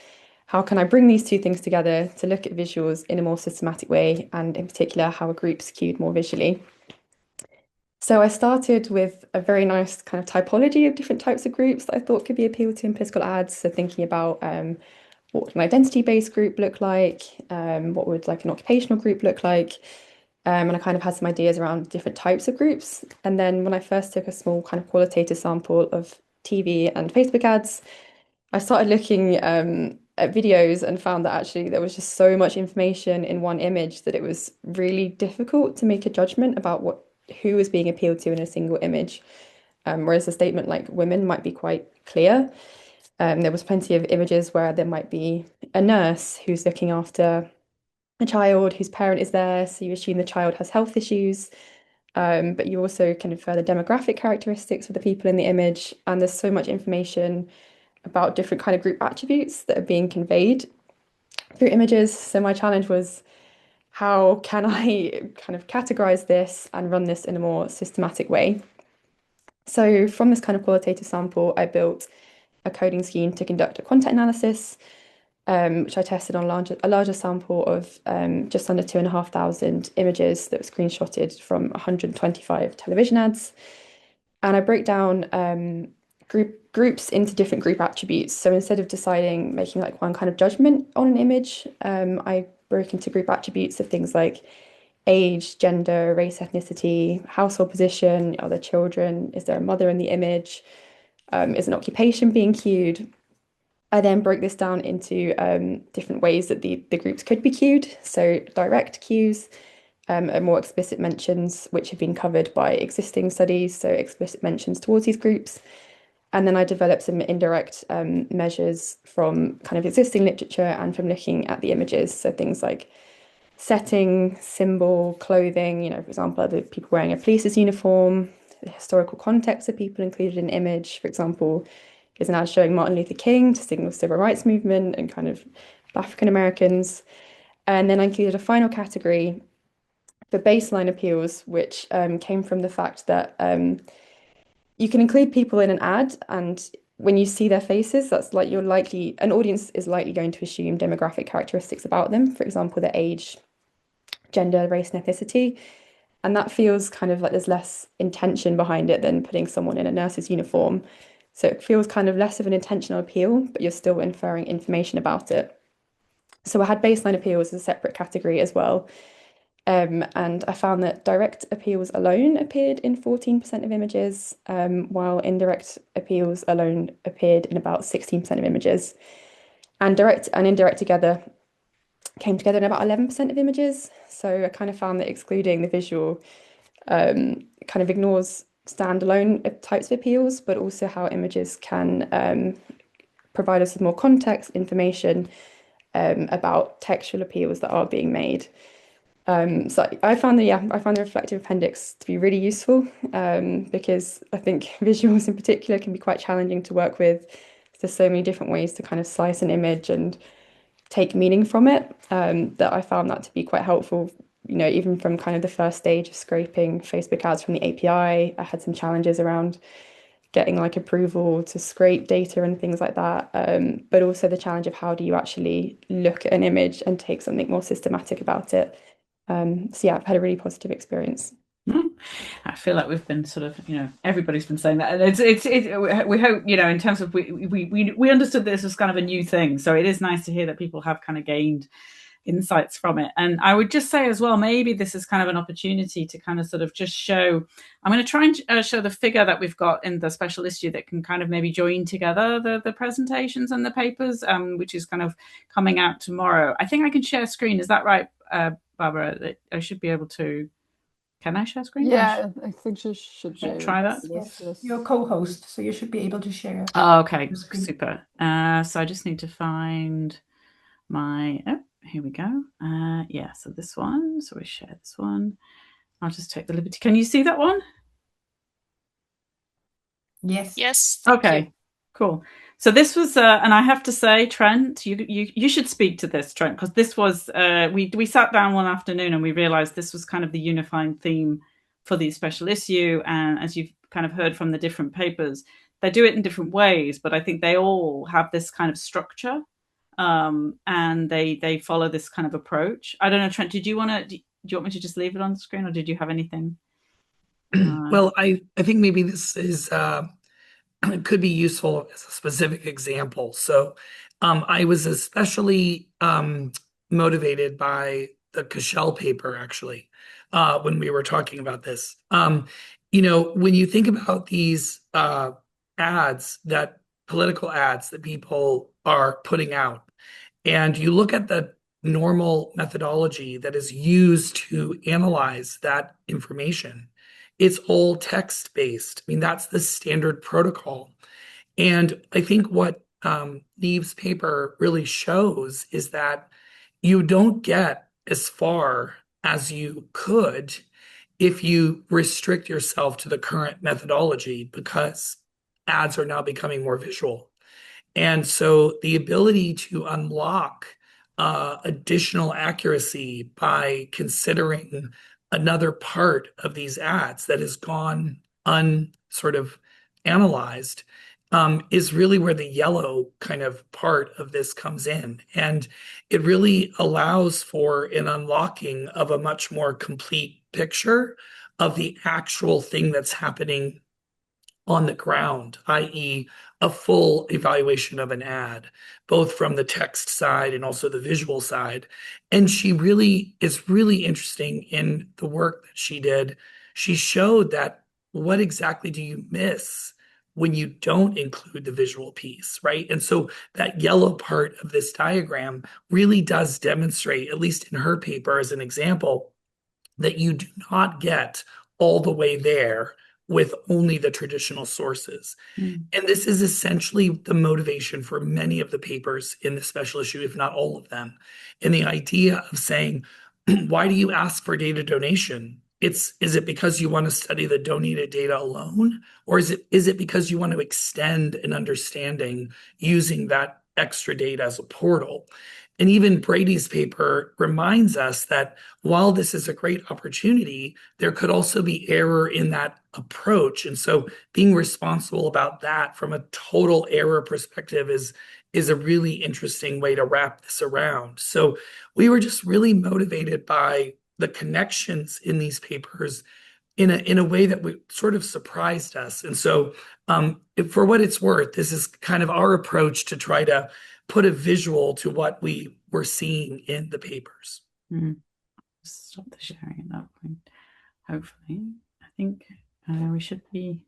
how can I bring these two things together to look at visuals in a more systematic way, and in particular, how a group skewed more visually? So I started with a very nice kind of typology of different types of groups that I thought could be appealed to in political ads. So thinking about what would an identity-based group look like, what would like an occupational group look like, and I kind of had some ideas around different types of groups. And then when I first took a small kind of qualitative sample of TV and Facebook ads, I started looking at videos and found that actually there was just so much information in one image that it was really difficult to make a judgment about who was being appealed to in a single image. Whereas a statement like women might be quite clear. There was plenty of images where there might be a nurse who's looking after a child whose parent is there, so you assume the child has health issues. But you also can infer the demographic characteristics of the people in the image, and there's so much information about different kind of group attributes that are being conveyed through images. So my challenge was, how can I kind of categorize this and run this in a more systematic way? So from this kind of qualitative sample, I built a coding scheme to conduct a content analysis, which I tested on a larger sample of just under 2,500 images that were screenshotted from 125 television ads. And I break down groups into different group attributes. So instead of making like one kind of judgment on an image, I broke into group attributes of things like age, gender, race, ethnicity, household position, are there children, is there a mother in the image, is an occupation being cued. I then broke this down into different ways that the groups could be cued. So direct cues, and more explicit mentions, which have been covered by existing studies, so explicit mentions towards these groups. And then I developed some indirect measures from kind of existing literature and from looking at the images. So things like setting, symbol, clothing, for example, are the people wearing a police's uniform, the historical context of people included in the image. For example, is an ad showing Martin Luther King to signal the civil rights movement and kind of African Americans. And then I included a final category for baseline appeals, which came from the fact that you can include people in an ad, and when you see their faces, that's like an audience is likely going to assume demographic characteristics about them, for example, their age, gender, race, and ethnicity. And that feels kind of like there's less intention behind it than putting someone in a nurse's uniform. So it feels kind of less of an intentional appeal, but you're still inferring information about it. So I had baseline appeals as a separate category as well. And I found that direct appeals alone appeared in 14% of images, while indirect appeals alone appeared in about 16% of images. And direct and indirect together came together in about 11% of images. So I kind of found that excluding the visual kind of ignores standalone types of appeals, but also how images can provide us with more context, information about textual appeals that are being made. So I found the reflective appendix to be really useful because I think visuals in particular can be quite challenging to work with. There's so many different ways to kind of slice an image and take meaning from it that I found that to be quite helpful. Even from kind of the first stage of scraping Facebook ads from the API, I had some challenges around getting like approval to scrape data and things like that. But also the challenge of how do you actually look at an image and take something more systematic about it. So yeah, I've had a really positive experience. I feel like we've been sort of, everybody's been saying that, and we hope, in terms of we understood this as kind of a new thing, so it is nice to hear that people have kind of gained insights from it. And I would just say as well, maybe this is kind of an opportunity to kind of sort of just show. I'm going to try and show the figure that we've got in the special issue that can kind of maybe join together the presentations and the papers, which is kind of coming out tomorrow. I think I can share screen. Is that right, Barbara? I should be able to. Can I share screen? Yeah, I think you should try that. Yes. You're a co-host, so you should be able to share. Oh, okay, super. So I just need to find my. Oh, here we go. Yeah, so this one. So we share this one. I'll just take the liberty. Can you see that one? Yes. Yes. Okay. Cool. So this was, and I have to say, Trent, you should speak to this, Trent, because this was we sat down one afternoon and we realised this was kind of the unifying theme for the special issue. And as you've kind of heard from the different papers, they do it in different ways, but I think they all have this kind of structure, and they follow this kind of approach. I don't know, Trent, do you want me to just leave it on the screen, or did you have anything? Well, I think maybe this is. It could be useful as a specific example. So I was especially motivated by the Cashel paper, actually, when we were talking about this. When you think about these political ads that people are putting out, and you look at the normal methodology that is used to analyze that information, it's all text-based. I mean, that's the standard protocol. And I think what Neve's paper really shows is that you don't get as far as you could if you restrict yourself to the current methodology, because ads are now becoming more visual. And so the ability to unlock additional accuracy by considering another part of these ads that has gone unsort of analyzed is really where the yellow kind of part of this comes in. And it really allows for an unlocking of a much more complete picture of the actual thing that's happening on the ground, i.e., a full evaluation of an ad, both from the text side and also the visual side. And she really is really interesting in the work that she did. She showed that what exactly do you miss when you don't include the visual piece, right? And so that yellow part of this diagram really does demonstrate, at least in her paper as an example, that you do not get all the way there with only the traditional sources. And this is essentially the motivation for many of the papers in the special issue, if not all of them. And the idea of saying, why do you ask for data donation? Is it because you want to study the donated data alone? Or is it because you want to extend an understanding using that extra data as a portal? And even Brady's paper reminds us that while this is a great opportunity, there could also be error in that approach. And so being responsible about that from a total error perspective is a really interesting way to wrap this around. So we were just really motivated by the connections in these papers in a way that sort of surprised us. And so for what it's worth, this is kind of our approach to try to put a visual to what we were seeing in the papers. Stop the sharing at that point. Hopefully, I think we should be.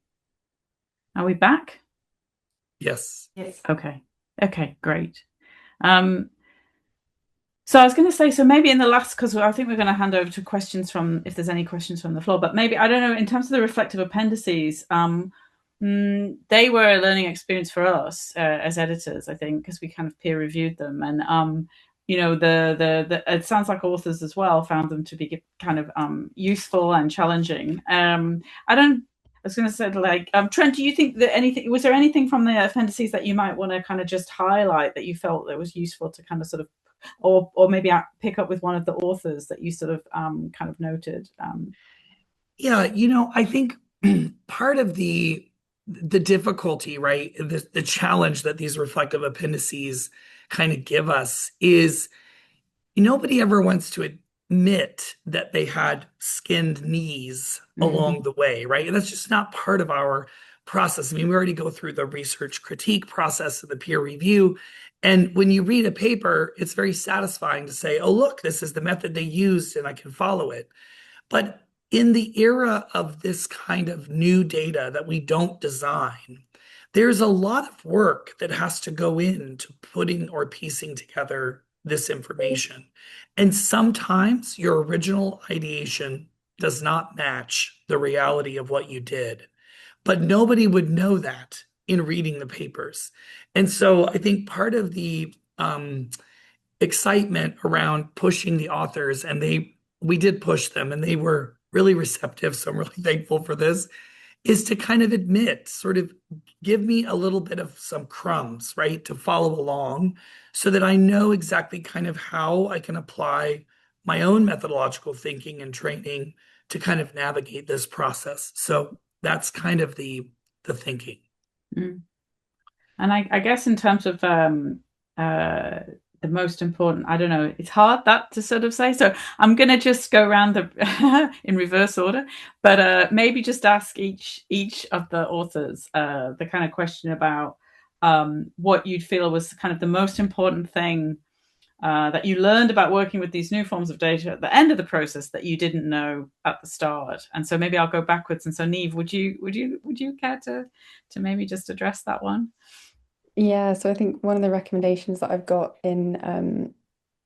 Are we back? Yes. Yes. Okay, great. So I was going to say, so maybe in the last, because I think we're going to hand over to questions from, if there's any questions from the floor, but maybe, I don't know, in terms of the reflective appendices, they were a learning experience for us as editors, I think, because we kind of peer reviewed them. And, you know, it sounds like authors as well found them to be kind of useful and challenging. I was going to say, like, Trent, do you think that was there anything from the appendices that you might want to kind of just highlight that you felt that was useful to kind of sort of, or maybe pick up with one of the authors that you sort of kind of noted? Yeah, you know, I think part of the difficulty, right, the challenge that these reflective appendices kind of give us is nobody ever wants to admit that they had skinned knees along the way, right? And that's just not part of our process. I mean, we already go through the research critique process of the peer review. And when you read a paper, it's very satisfying to say, oh, look, this is the method they used and I can follow it. But in the era of this kind of new data that we don't design, there's a lot of work that has to go into putting or piecing together this information. And sometimes your original ideation does not match the reality of what you did. But nobody would know that in reading the papers. And so I think part of the excitement around pushing the authors, and we did push them and they were really receptive, so I'm really thankful for this, is to kind of admit, sort of give me a little bit of some crumbs, right, to follow along so that I know exactly kind of how I can apply my own methodological thinking and training to kind of navigate this process. So that's kind of the thinking. And I guess in terms of the most important, I don't know, it's hard that to sort of say. So I'm going to just go around in reverse order, but maybe just ask each of the authors the kind of question about what you'd feel was kind of the most important thing that you learned about working with these new forms of data at the end of the process that you didn't know at the start. And so maybe I'll go backwards. And so Niamh, would you care to maybe just address that one? Yeah, so I think one of the recommendations that I've got in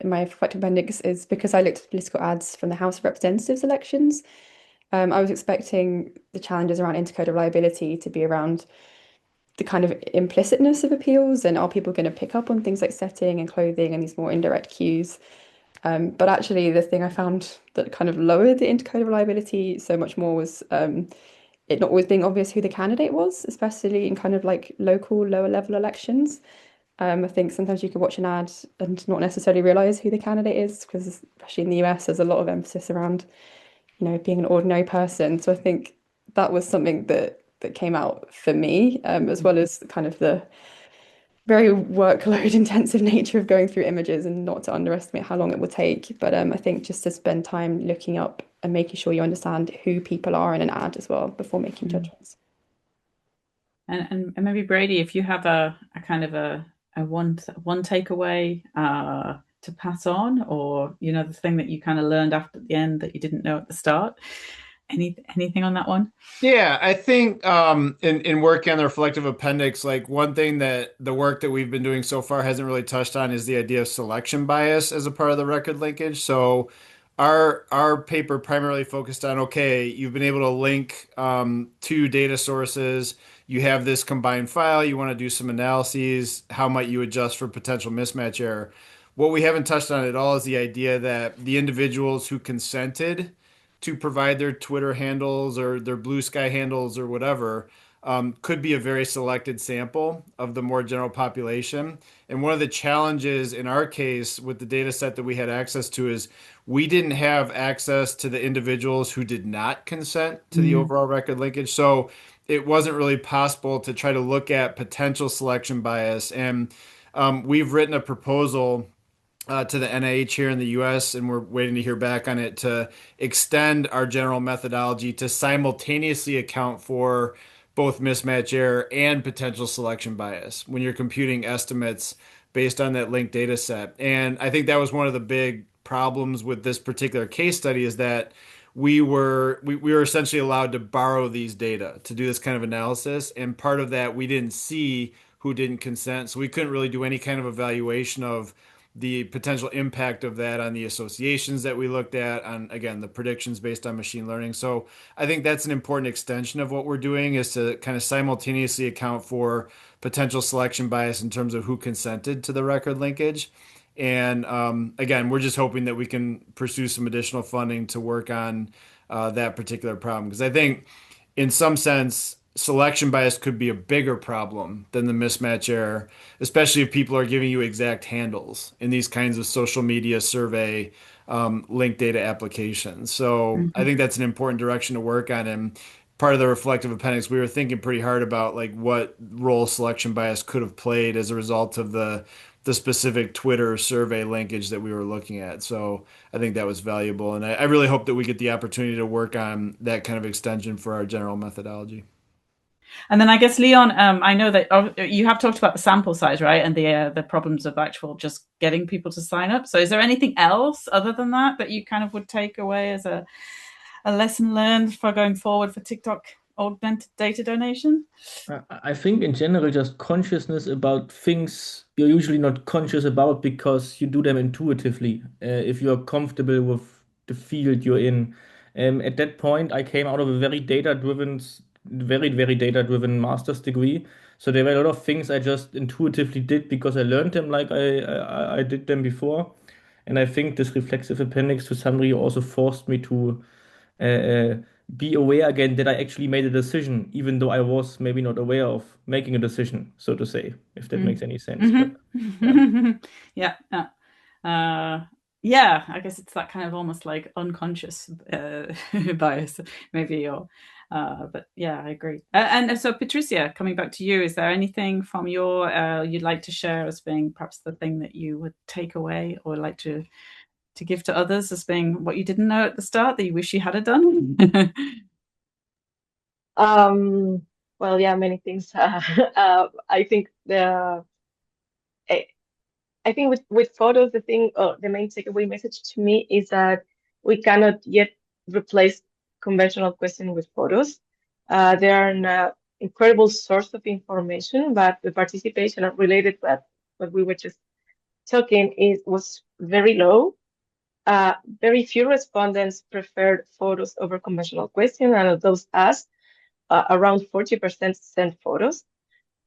my reflective appendix is because I looked at political ads from the House of Representatives elections. I was expecting the challenges around intercode reliability to be around the kind of implicitness of appeals and are people going to pick up on things like setting and clothing and these more indirect cues. But actually, the thing I found that kind of lowered the intercode reliability so much more was it not always being obvious who the candidate was, especially in kind of like local, lower level elections. I think sometimes you could watch an ad and not necessarily realize who the candidate is, because especially in the US, there's a lot of emphasis around, being an ordinary person. So I think that was something that came out for me, as well as kind of the very workload intensive nature of going through images and not to underestimate how long it will take. But I think just to spend time looking up and making sure you understand who people are in an ad as well before making judgments. And maybe Brady, if you have a kind of a one takeaway to pass on, or the thing that you kind of learned after the end that you didn't know at the start. Anything on that one? Yeah, I think in working on the reflective appendix, like one thing that the work that we've been doing so far hasn't really touched on is the idea of selection bias as a part of the record linkage. So our paper primarily focused on, okay, you've been able to link two data sources. You have this combined file. You want to do some analyses. How might you adjust for potential mismatch error? What we haven't touched on at all is the idea that the individuals who consented to provide their Twitter handles or their Blue Sky handles or whatever, could be a very selected sample of the more general population. And one of the challenges in our case with the data set that we had access to is we didn't have access to the individuals who did not consent to the overall record linkage. So it wasn't really possible to try to look at potential selection bias. And we've written a proposal to the NIH here in the US, and we're waiting to hear back on it to extend our general methodology to simultaneously account for both mismatch error and potential selection bias when you're computing estimates based on that linked data set. And I think that was one of the big problems with this particular case study is that we were essentially allowed to borrow these data to do this kind of analysis. And part of that, we didn't see who didn't consent. So we couldn't really do any kind of evaluation of the potential impact of that on the associations that we looked at on, again, the predictions based on machine learning. So I think that's an important extension of what we're doing is to kind of simultaneously account for potential selection bias in terms of who consented to the record linkage. And again, we're just hoping that we can pursue some additional funding to work on that particular problem. Because I think in some sense, selection bias could be a bigger problem than the mismatch error, especially if people are giving you exact handles in these kinds of social media survey linked data applications. So I think that's an important direction to work on. And part of the reflective appendix, we were thinking pretty hard about like what role selection bias could have played as a result of the specific Twitter survey linkage that we were looking at. So I think that was valuable. And I really hope that we get the opportunity to work on that kind of extension for our general methodology. And then I guess, Leon, I know that you have talked about the sample size, right? And the problems of actual just getting people to sign up. So is there anything else other than that you kind of would take away as a lesson learned for going forward for TikTok augmented data donation? I think in general, just consciousness about things you're usually not conscious about because you do them intuitively. If you're comfortable with the field you're in. At that point, I came out of a very data-driven, very data-driven master's degree. So there were a lot of things I just intuitively did because I learned them like I did them before. And I think this reflexive appendix to some degree also forced me to uh, be aware again that I actually made a decision, even though I was maybe not aware of making a decision, so to say, if that makes any sense. But yeah. Yeah, I guess it's that kind of almost like unconscious bias, maybe, or but yeah, I agree. And so, Patricia, coming back to you, is there anything from your you'd like to share as being perhaps the thing that you would take away or like to give to others as being what you didn't know at the start that you wish you had done? Well, yeah, many things. I think I think with photos, the main takeaway message to me is that we cannot yet replace conventional questions with photos. They are an incredible source of information, but the participation related to what we were just talking was very low. Very few respondents preferred photos over conventional questions, and of those asked, around 40% sent photos.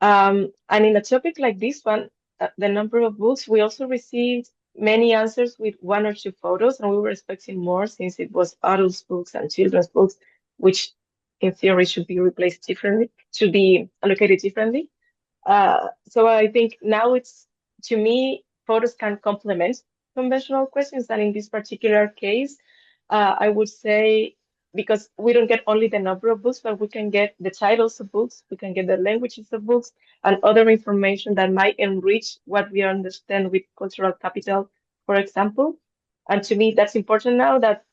And in a topic like this one, the number of books, we also received many answers with one or two photos, and we were expecting more since it was adults' books and children's books, which in theory should be replaced differently, should be allocated differently. So I think now to me, photos can complement conventional questions. And in this particular case, I would say, because we don't get only the number of books, but we can get the titles of books, we can get the languages of books, and other information that might enrich what we understand with cultural capital, for example. And to me, that's important now that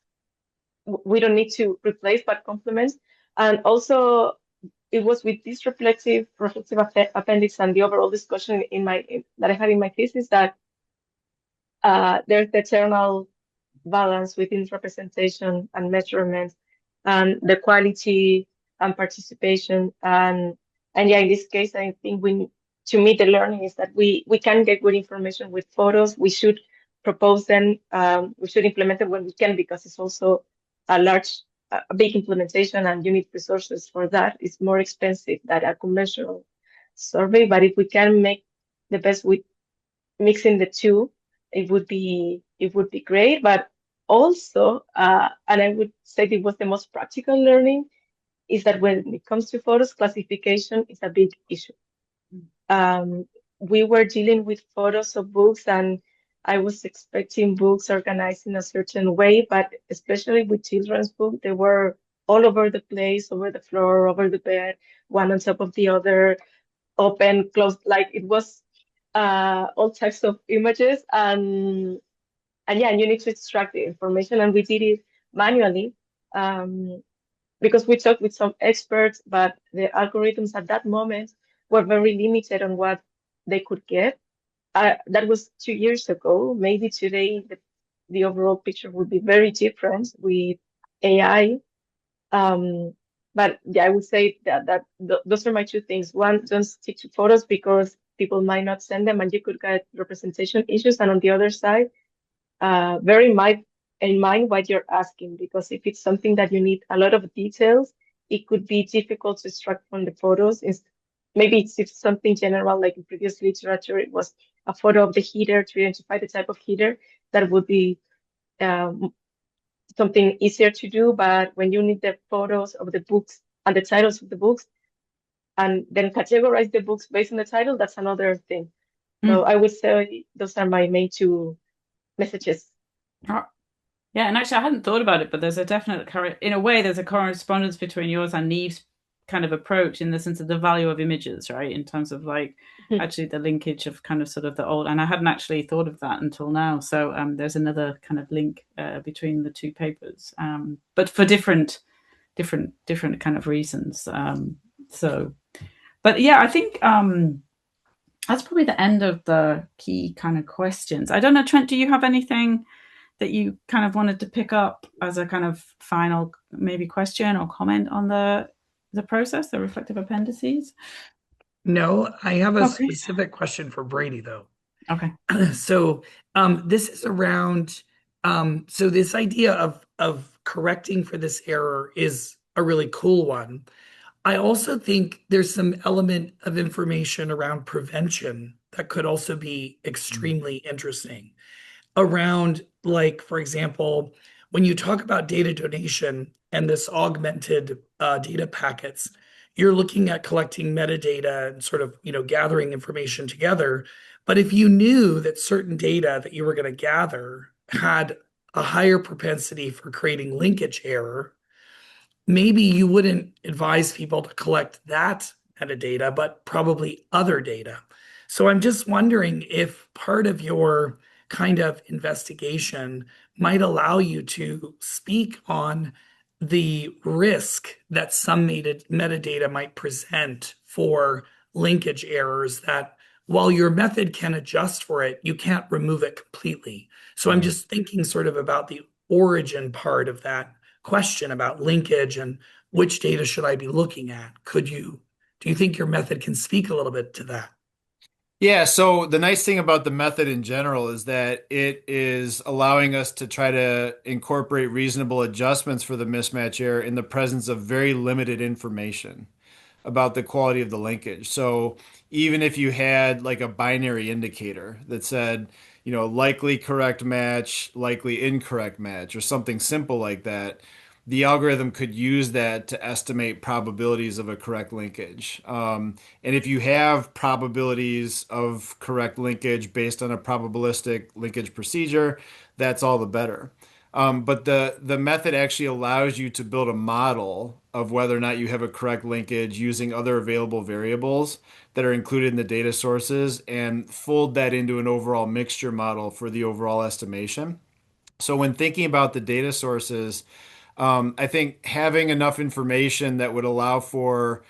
we don't need to replace but complement. And also, it was with this reflective appendix and the overall discussion that I had in my thesis that there's the eternal balance within representation and measurement and the quality and participation and yeah, in this case, I think to me the learning is that we can get good information with photos. We should propose them. We should implement them when we can, because it's also a big implementation and you need resources for that. It's more expensive than a conventional survey, but if we can make the best with mixing the two, it would be great. But also, and I would say it was the most practical learning, is that when it comes to photos, classification is a big issue. We were dealing with photos of books, and I was expecting books organized in a certain way, but especially with children's books, they were all over the place, over the floor, over the bed, one on top of the other, open, closed, like it was all types of images. And yeah, you need to extract the information, and we did it manually. Because we talked with some experts, but the algorithms at that moment were very limited on what they could get. That was 2 years ago. Maybe today the overall picture would be very different with AI. But yeah, I would say that those are my two things. One, don't stick to photos because people might not send them and you could get representation issues. And on the other side, very much in mind what you're asking, because if it's something that you need a lot of details, it could be difficult to extract from the photos. Maybe it's something general, like in previous literature, it was a photo of the heater to identify the type of heater. That would be something easier to do. But when you need the photos of the books and the titles of the books, and then categorize the books based on the title, that's another thing. So I would say those are my main two messages. Yeah, and actually I hadn't thought about it, but there's a definite, in a way, there's a correspondence between yours and Neve's kind of approach in the sense of the value of images, right? In terms of like actually the linkage of kind of sort of the old, and I hadn't actually thought of that until now. So there's another kind of link between the two papers, but for different kind of reasons. But yeah, I think that's probably the end of the key kind of questions. I don't know, Trent, do you have anything that you kind of wanted to pick up as a kind of final maybe question or comment on the process, the reflective appendices? No, I have a specific question for Brady, though. Okay. So this is around, so this idea of correcting for this error is a really cool one. I also think there's some element of information around prevention that could also be extremely interesting. Around, like, for example, when you talk about data donation and this augmented data packets, you're looking at collecting metadata and sort of, gathering information together. But if you knew that certain data that you were going to gather had a higher propensity for creating linkage error, maybe you wouldn't advise people to collect that metadata, but probably other data. So I'm just wondering if part of your kind of investigation might allow you to speak on the risk that some metadata might present for linkage errors, that while your method can adjust for it, you can't remove it completely. So I'm just thinking sort of about the origin part of that question about linkage and which data should I be looking at. Do you think your method can speak a little bit to that? Yeah, so the nice thing about the method in general is that it is allowing us to try to incorporate reasonable adjustments for the mismatch error in the presence of very limited information about the quality of the linkage. So even if you had like a binary indicator that said, likely correct match, likely incorrect match, or something simple like that, the algorithm could use that to estimate probabilities of a correct linkage. And if you have probabilities of correct linkage based on a probabilistic linkage procedure, that's all the better. But the method actually allows you to build a model of whether or not you have a correct linkage using other available variables that are included in the data sources and fold that into an overall mixture model for the overall estimation. So when thinking about the data sources, I think having enough information that would allow for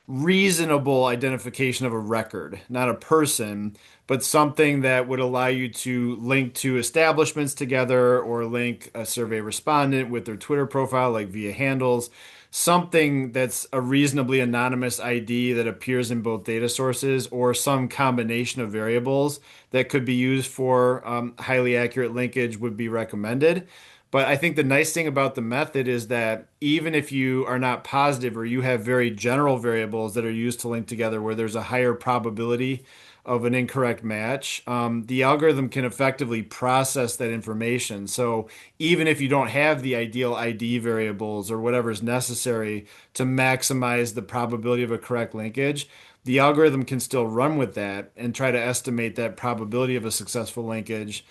reasonable identification of a record, not a person, but something that would allow you to link two establishments together or link a survey respondent with their Twitter profile, like via handles, something that's a reasonably anonymous ID that appears in both data sources or some combination of variables that could be used for highly accurate linkage would be recommended. But I think the nice thing about the method is that even if you are not positive or you have very general variables that are used to link together where there's a higher probability of an incorrect match, the algorithm can effectively process that information. So even if you don't have the ideal ID variables or whatever is necessary to maximize the probability of a correct linkage, the algorithm can still run with that and try to estimate that probability of a successful linkage,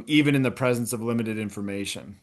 even in the presence of limited information.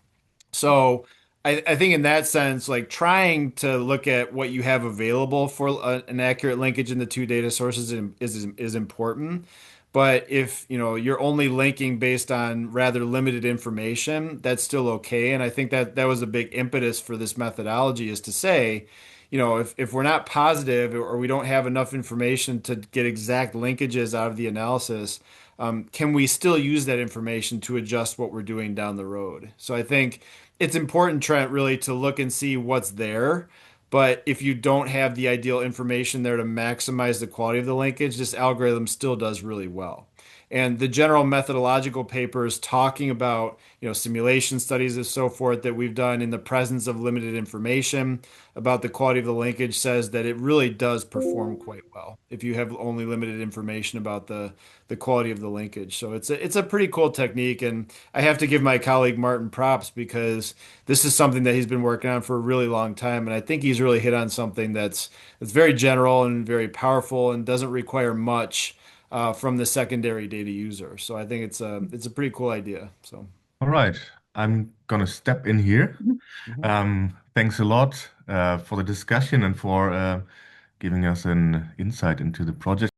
So I think in that sense, like trying to look at what you have available for an accurate linkage in the two data sources is important. But if you're only linking based on rather limited information, that's still okay. And I think that was a big impetus for this methodology is to say, if we're not positive or we don't have enough information to get exact linkages out of the analysis, can we still use that information to adjust what we're doing down the road? So I think it's important, Trent, really to look and see what's there. But if you don't have the ideal information there to maximize the quality of the linkage, this algorithm still does really well. And the general methodological papers talking about, simulation studies and so forth that we've done in the presence of limited information about the quality of the linkage says that it really does perform quite well if you have only limited information about the quality of the linkage. So it's a pretty cool technique, and I have to give my colleague Martin props because this is something that he's been working on for a really long time, and I think he's really hit on something that's very general and very powerful and doesn't require much from the secondary data user. So I think it's a pretty cool idea. So All right, I'm gonna step in here. Thanks a lot for the discussion and for giving us an insight into the project.